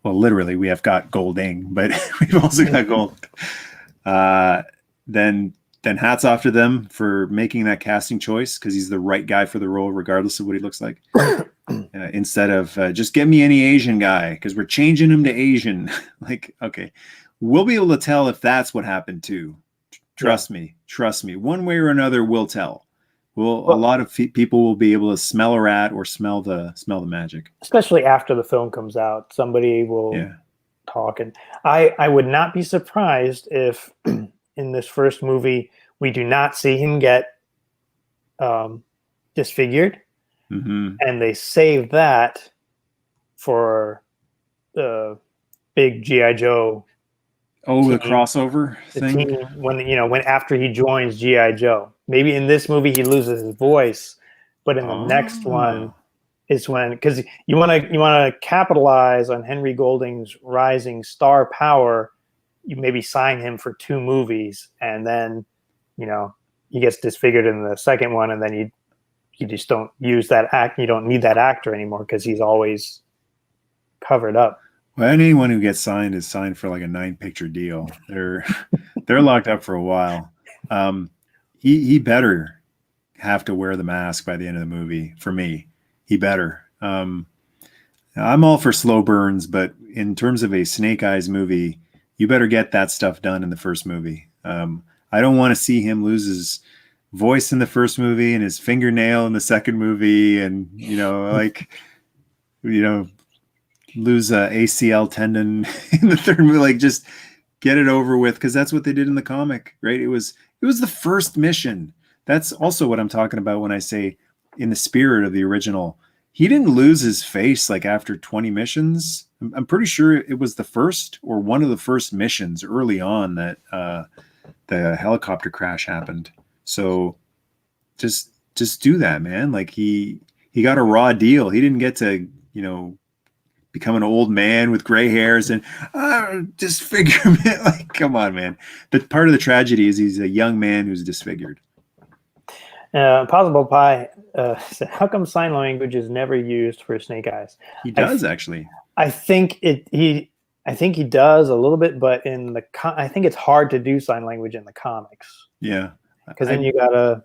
Well, literally, we have got Golding, but we've also got gold. Then hats off to them for making that casting choice, because he's the right guy for the role, regardless of what he looks like. Instead of just get me any Asian guy, because we're changing him to Asian. Like, okay, we'll be able to tell if that's what happened too. Trust me. One way or another, we'll tell. Well, a lot of people will be able to smell a rat or smell the magic. Especially after the film comes out, somebody will talk. And I would not be surprised if in this first movie we do not see him get disfigured, and they save that for the big G.I. Joe. Oh, the crossover thing. Team, when after he joins G.I. Joe, maybe in this movie he loses his voice, but in the next one is when, because you want to capitalize on Henry Golding's rising star power. You maybe sign him for 2 movies, and then he gets disfigured in the second one, and then you just don't use that act. You don't need that actor anymore because he's always covered up. Well, anyone who gets signed is signed for like a 9-picture deal. They're locked up for a while. He better have to wear the mask by the end of the movie. For me, he better. I'm all for slow burns, but in terms of a Snake Eyes movie, you better get that stuff done in the first movie. I don't want to see him lose his voice in the first movie and his fingernail in the second movie, and lose a ACL tendon in the third movie. Like, just get it over with, because that's what they did in the comic, right? It was the first mission. That's also what I'm talking about when I say in the spirit of the original. He didn't lose his face like after 20 missions. I'm pretty sure it was the first or one of the first missions early on that the helicopter crash happened. So just do that, man. Like, he got a raw deal. He didn't get to become an old man with gray hairs and disfigurement. Like, come on, man. But part of the tragedy is he's a young man who's disfigured. Possible Pie said, how come sign language is never used for Snake Eyes? He does, actually. I think he does a little bit, but I think it's hard to do sign language in the comics. Yeah, because then you gotta.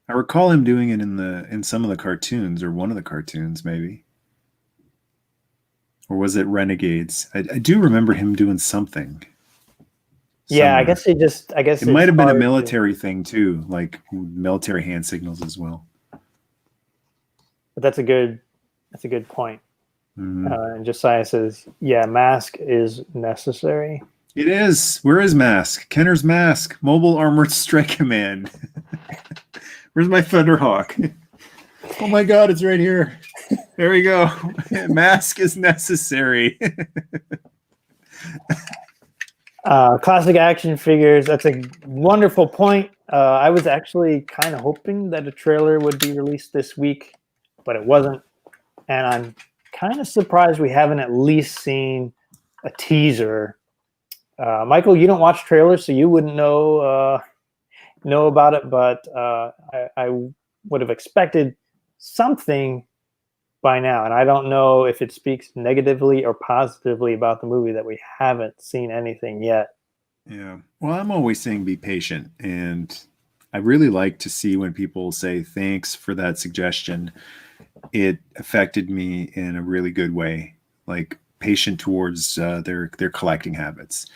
I recall him doing it in some of the cartoons, or one of the cartoons, maybe. Or was it Renegades? I do remember him doing something. Yeah, I guess it might have been a military thing too, like military hand signals as well. But that's a good point. And Josiah says, yeah, mask is necessary. It is. Where is mask? Kenner's mask. Mobile Armored Strike Command. Where's my Thunderhawk? Oh my God, it's right here. There we go. Mask is necessary. Classic action figures. That's a wonderful point. I was actually kind of hoping that a trailer would be released this week, but it wasn't. And I'm kind of surprised we haven't at least seen a teaser. Michael, you don't watch trailers, so you wouldn't know about it, but I would have expected something by now, and I don't know if it speaks negatively or positively about the movie that we haven't seen anything yet. Yeah, well, I'm always saying be patient, and I really like to see when people say thanks for that suggestion. It affected me in a really good way, like patient towards their collecting habits.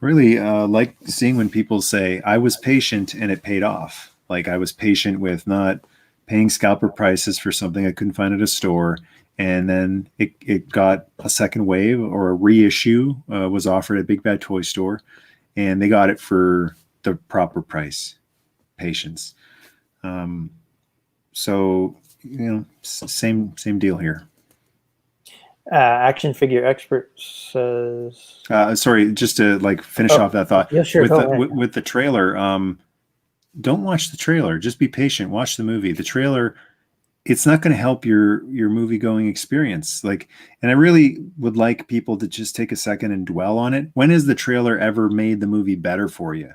Really like seeing when people say I was patient and it paid off. Like, I was patient with not paying scalper prices for something I couldn't find at a store, and then it got a second wave, or a reissue was offered at Big Bad Toy Store, and they got it for the proper price. Patience. So same deal here. Action figure expert says. Sorry, just to finish off that thought. Yeah, sure. With the trailer. Don't watch the trailer. Just be patient. Watch the movie. The trailer, it's not going to help your movie going experience. And I really would like people to just take a second and dwell on it. When has the trailer ever made the movie better for you?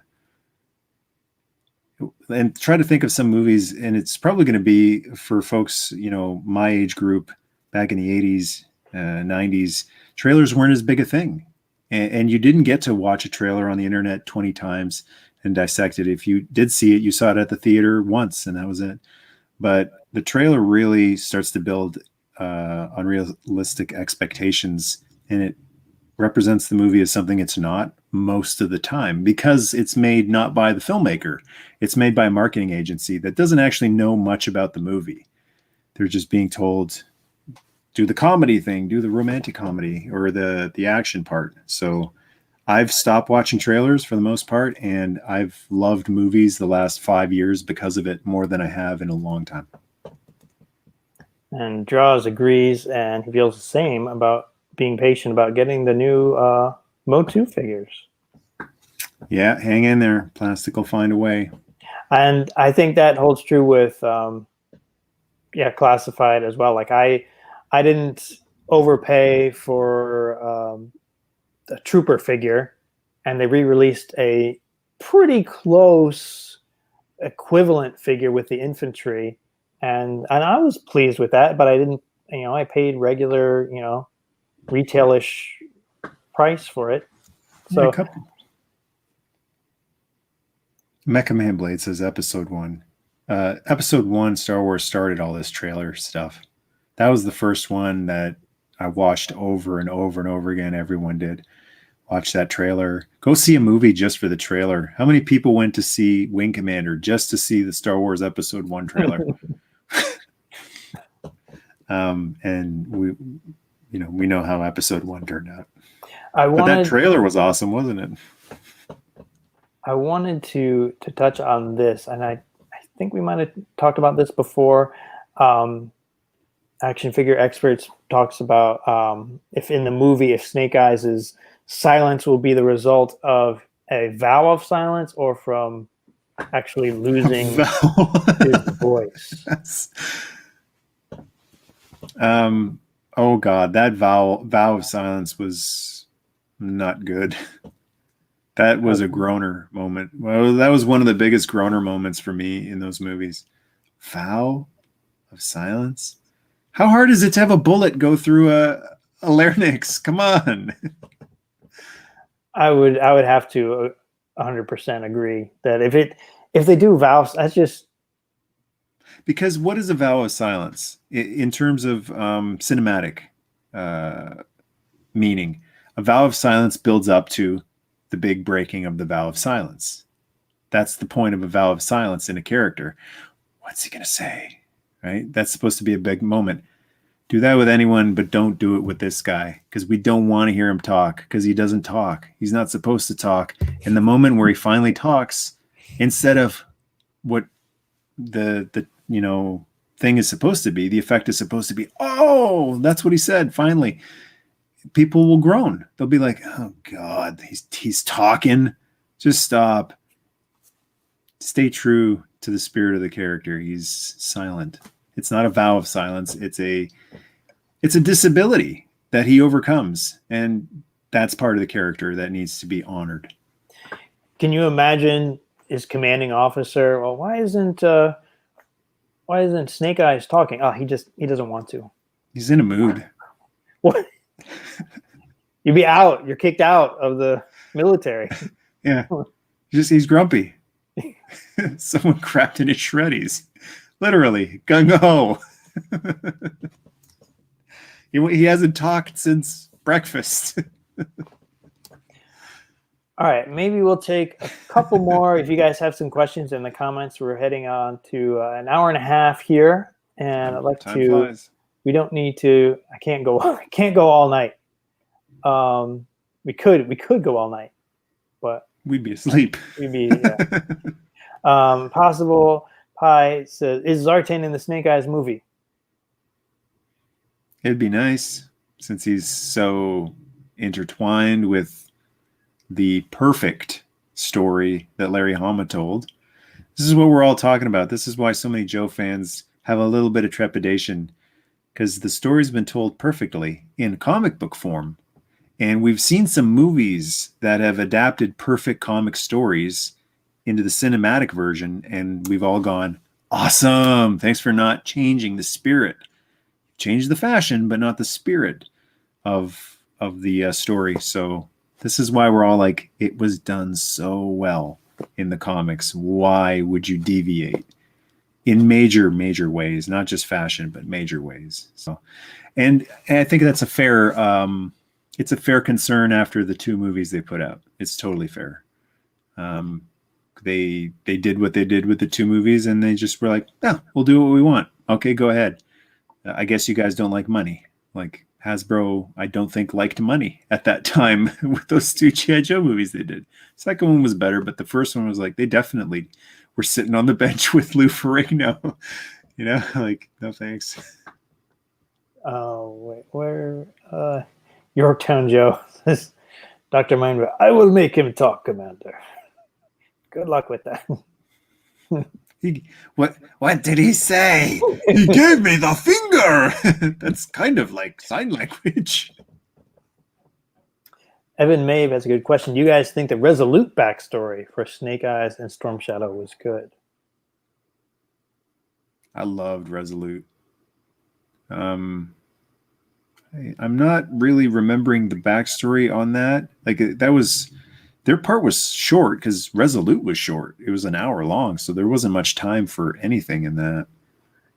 And try to think of some movies, and it's probably going to be for folks, my age group back in the 80s, 90s, trailers weren't as big a thing. And you didn't get to watch a trailer on the internet 20 times and dissect it. If you did see it, you saw it at the theater once, and that was it. But the trailer really starts to build unrealistic expectations, and represents the movie as something it's not most of the time, because it's made not by the filmmaker. It's made by a marketing agency that doesn't actually know much about the movie. They're just being told, do the comedy thing, do the romantic comedy or the action part. So I've stopped watching trailers for the most part, and I've loved movies the last 5 years because of it more than I have in a long time. And Draws agrees, and he feels the same about being patient about getting the new Mo2 figures. Yeah, hang in there. Plastic will find a way. And I think that holds true with Classified as well. Like I didn't overpay for a Trooper figure, and they re-released a pretty close equivalent figure with the infantry, and I was pleased with that, but I didn't, I paid regular, retailish price for it. So Mecha Man Blade says episode 1. Episode 1 Star Wars started all this trailer stuff. That was the first one that I watched over and over and over again. Everyone did. Watch that trailer. Go see a movie just for the trailer. How many people went to see Wing Commander just to see the Star Wars episode 1 trailer? And we know how episode 1 turned out. But that trailer was awesome, wasn't it? I wanted to touch on this, and I think we might have talked about this before. Action Figure Experts talks about if in the movie, if Snake Eyes' silence will be the result of a vow of silence or from actually losing his voice. Oh God, that vow of silence was not good. That was a groaner moment. Well, that was one of the biggest groaner moments for me in those movies. Vow of silence. How hard is it to have a bullet go through a larynx? Come on. I would have to 100% agree that if they do vows, that's just because what is a vow of silence in terms of cinematic meaning? A vow of silence builds up to the big breaking of the vow of silence. That's the point of a vow of silence in a character. What's he going to say? Right? That's supposed to be a big moment. Do that with anyone, but don't do it with this guy, because we don't want to hear him talk, because he doesn't talk. He's not supposed to talk. And the moment where he finally talks, instead of what the thing is supposed to be, the effect is supposed to be, oh, that's what he said, finally. People will groan. They'll be like, oh God, he's talking. Just stop. Stay true to the spirit of the character. He's silent. It's not a vow of silence. It's a disability that he overcomes, and that's part of the character that needs to be honored. Can you imagine his commanding officer? Well, why isn't Snake Eyes talking? Oh, he doesn't want to. He's in a mood. What? You'd be out. You're kicked out of the military. Yeah. He's grumpy. Someone crapped in his shreddies. Literally. Gung-ho. He hasn't talked since breakfast. All right. Maybe we'll take a couple more. If you guys have some questions in the comments, we're heading on to an hour and a half here. And I'd like Time flies. We don't need to. I can't go all night. We could go all night, but we'd be asleep. Possible Pie says, is Zartan in the Snake Eyes movie? It'd be nice, since he's so intertwined with the perfect story that Larry Hama told. This is what we're all talking about. This is why so many Joe fans have a little bit of trepidation, because the story's been told perfectly in comic book form. And we've seen some movies that have adapted perfect comic stories into the cinematic version, and we've all gone, awesome. Thanks for not changing the spirit. Change the fashion, but not the spirit of the story. So this is why we're all like, it was done so well in the comics. Why would you deviate? In major ways, not just fashion, but major ways. So, and I think that's a fair it's a fair concern after the 2 movies they put out. It's totally fair. They did what they did with the 2 movies, and they just were like, "No, we'll do what we want. Okay, go ahead. I guess you guys don't like money." Like Hasbro, I don't think liked money at that time with those 2 G.I. Joe movies they did. Second one was better, but the first one was like they definitely were sitting on the bench with Lou Ferrigno. Like, no thanks. Oh, wait, where? Yorktown Joe says, Dr. Mindra, I will make him talk, Commander. Good luck with that. What did he say? He gave me the finger. That's kind of like sign language. Evan Maeve has a good question. Do you guys think the Resolute backstory for Snake Eyes and Storm Shadow was good? I loved Resolute. I'm not really remembering the backstory on that. Like that was their part was short because Resolute was short. It was an hour long, so there wasn't much time for anything in that.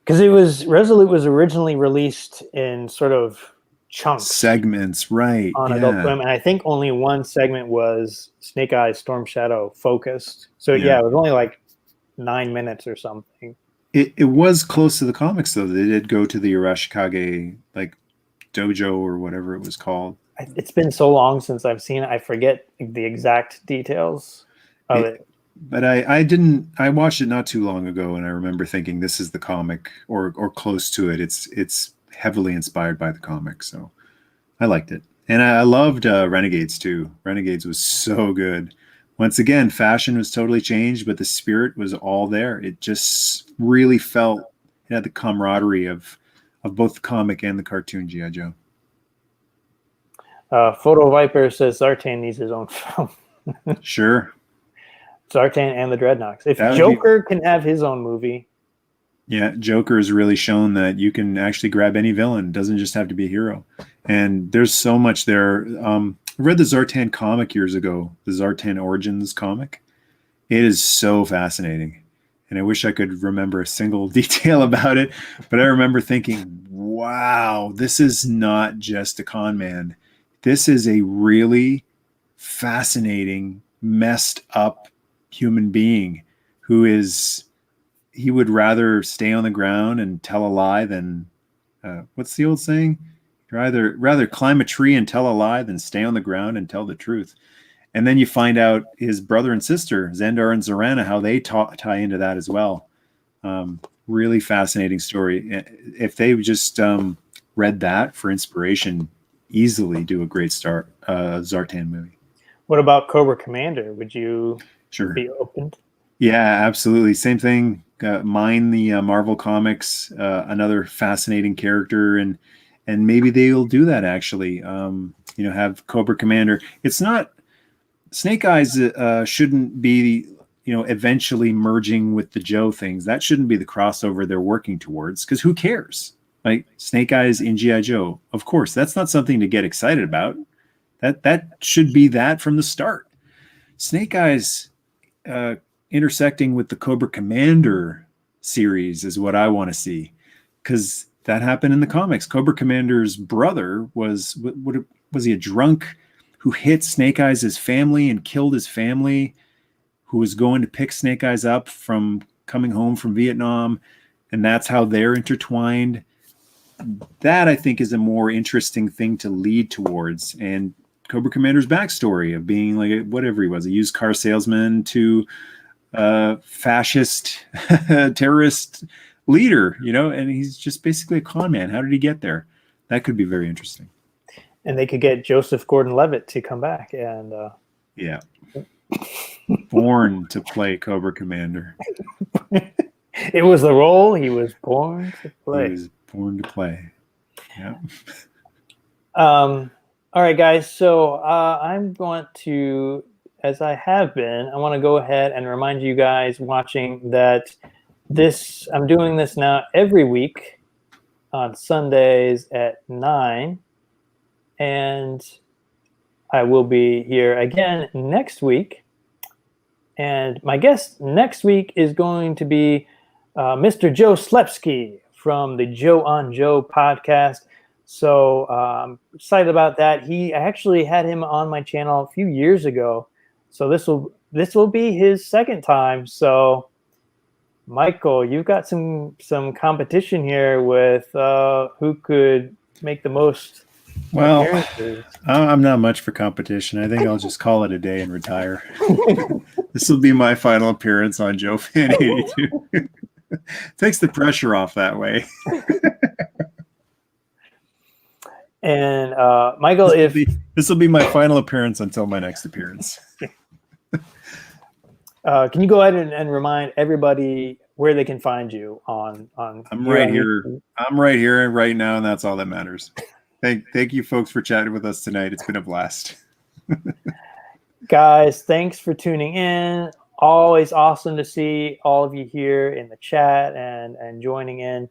Because Resolute was originally released in sort of chunks, segments, right? On Adult Swim, and I think only one segment was Snake Eyes Storm Shadow focused. So yeah, it was only like 9 minutes or something. It was close to the comics though. They did go to the Arashikage like dojo or whatever it was called. It's been so long since I've seen it, I forget the exact details of it. But I watched it not too long ago, and I remember thinking this is the comic or close to it. It's heavily inspired by the comic, so I liked it. And I loved Renegades too. Renegades was so good. Once again, fashion was totally changed, but the spirit was all there. It just really felt it had the camaraderie of both the comic and the cartoon G.I. Joe. Photo Viper says Zartan needs his own film. Sure. Zartan and the Dreadnoks. If Joker can have his own movie. Yeah, Joker has really shown that you can actually grab any villain. It doesn't just have to be a hero. And there's so much there. I read the Zartan comic years ago, the Zartan Origins comic. It is so fascinating. And I wish I could remember a single detail about it. But I remember thinking, wow, this is not just a con man. This is a really fascinating, messed up human being who is, he would rather stay on the ground and tell a lie than, what's the old saying? Rather climb a tree and tell a lie than stay on the ground and tell the truth. And then you find out his brother and sister, Zendar and Zorana, how they tie into that as well. Really fascinating story. If they just read that for inspiration, easily do a great Zartan movie. What about Cobra Commander? Would you be open? Yeah, absolutely. Same thing. Mine the Marvel Comics, another fascinating character, and maybe they'll do that actually. Have Cobra Commander. It's not Snake Eyes shouldn't be eventually merging with the Joe things. That shouldn't be the crossover they're working towards, because who cares? Like Snake Eyes in G.I. Joe, of course, that's not something to get excited about. That should be that from the start. Snake Eyes intersecting with the Cobra Commander series is what I want to see, because that happened in the comics. Cobra Commander's brother was he a drunk who hit Snake Eyes' family and killed his family, who was going to pick Snake Eyes up from coming home from Vietnam, and that's how they're intertwined. That I think is a more interesting thing to lead towards. And Cobra Commander's backstory of being like whatever he was, a used car salesman to fascist terrorist leader, and he's just basically a con man. How did he get there? That could be very interesting. And they could get Joseph Gordon-Levitt to come back and yeah, born to play Cobra Commander. It was the role he was born to play. He was born to play. Yeah. All right, guys. So I'm going to, as I have been, I want to go ahead and remind you guys watching that I'm doing this now every week on Sundays at 9. And I will be here again next week. And my guest next week is going to be Mr. Joe Slepsky from the Joe on Joe podcast. So excited about that. I actually had him on my channel a few years ago. So this will be his second time. So Michael, you've got some competition here with who could make the most appearances. I'm not much for competition. I think I'll just call it a day and retire. This will be my final appearance on Joefan82. Takes the pressure off that way. And Michael, this will be my final appearance until my next appearance. Can you go ahead and remind everybody where they can find you on I'm right here. I'm right here right now, and that's all that matters. Thank you folks for chatting with us tonight. It's been a blast. Guys, thanks for tuning in. Always awesome to see all of you here in the chat and joining in.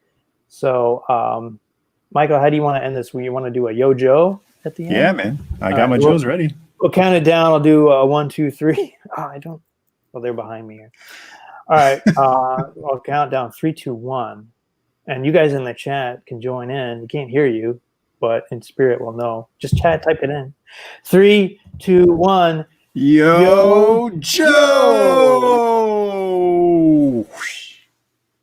So Michael, how do you want to end this? You want to do a yo Joe at the end? Yeah, man. I got my Joes ready. We'll count it down. I'll do 1, 2, 3. Oh, I don't. Well, they're behind me here. All right. I'll count down 3, 2, 1. And you guys in the chat can join in. We can't hear you, but in spirit we'll know. Just chat, type it in. 3, 2, 1. Yo Joe!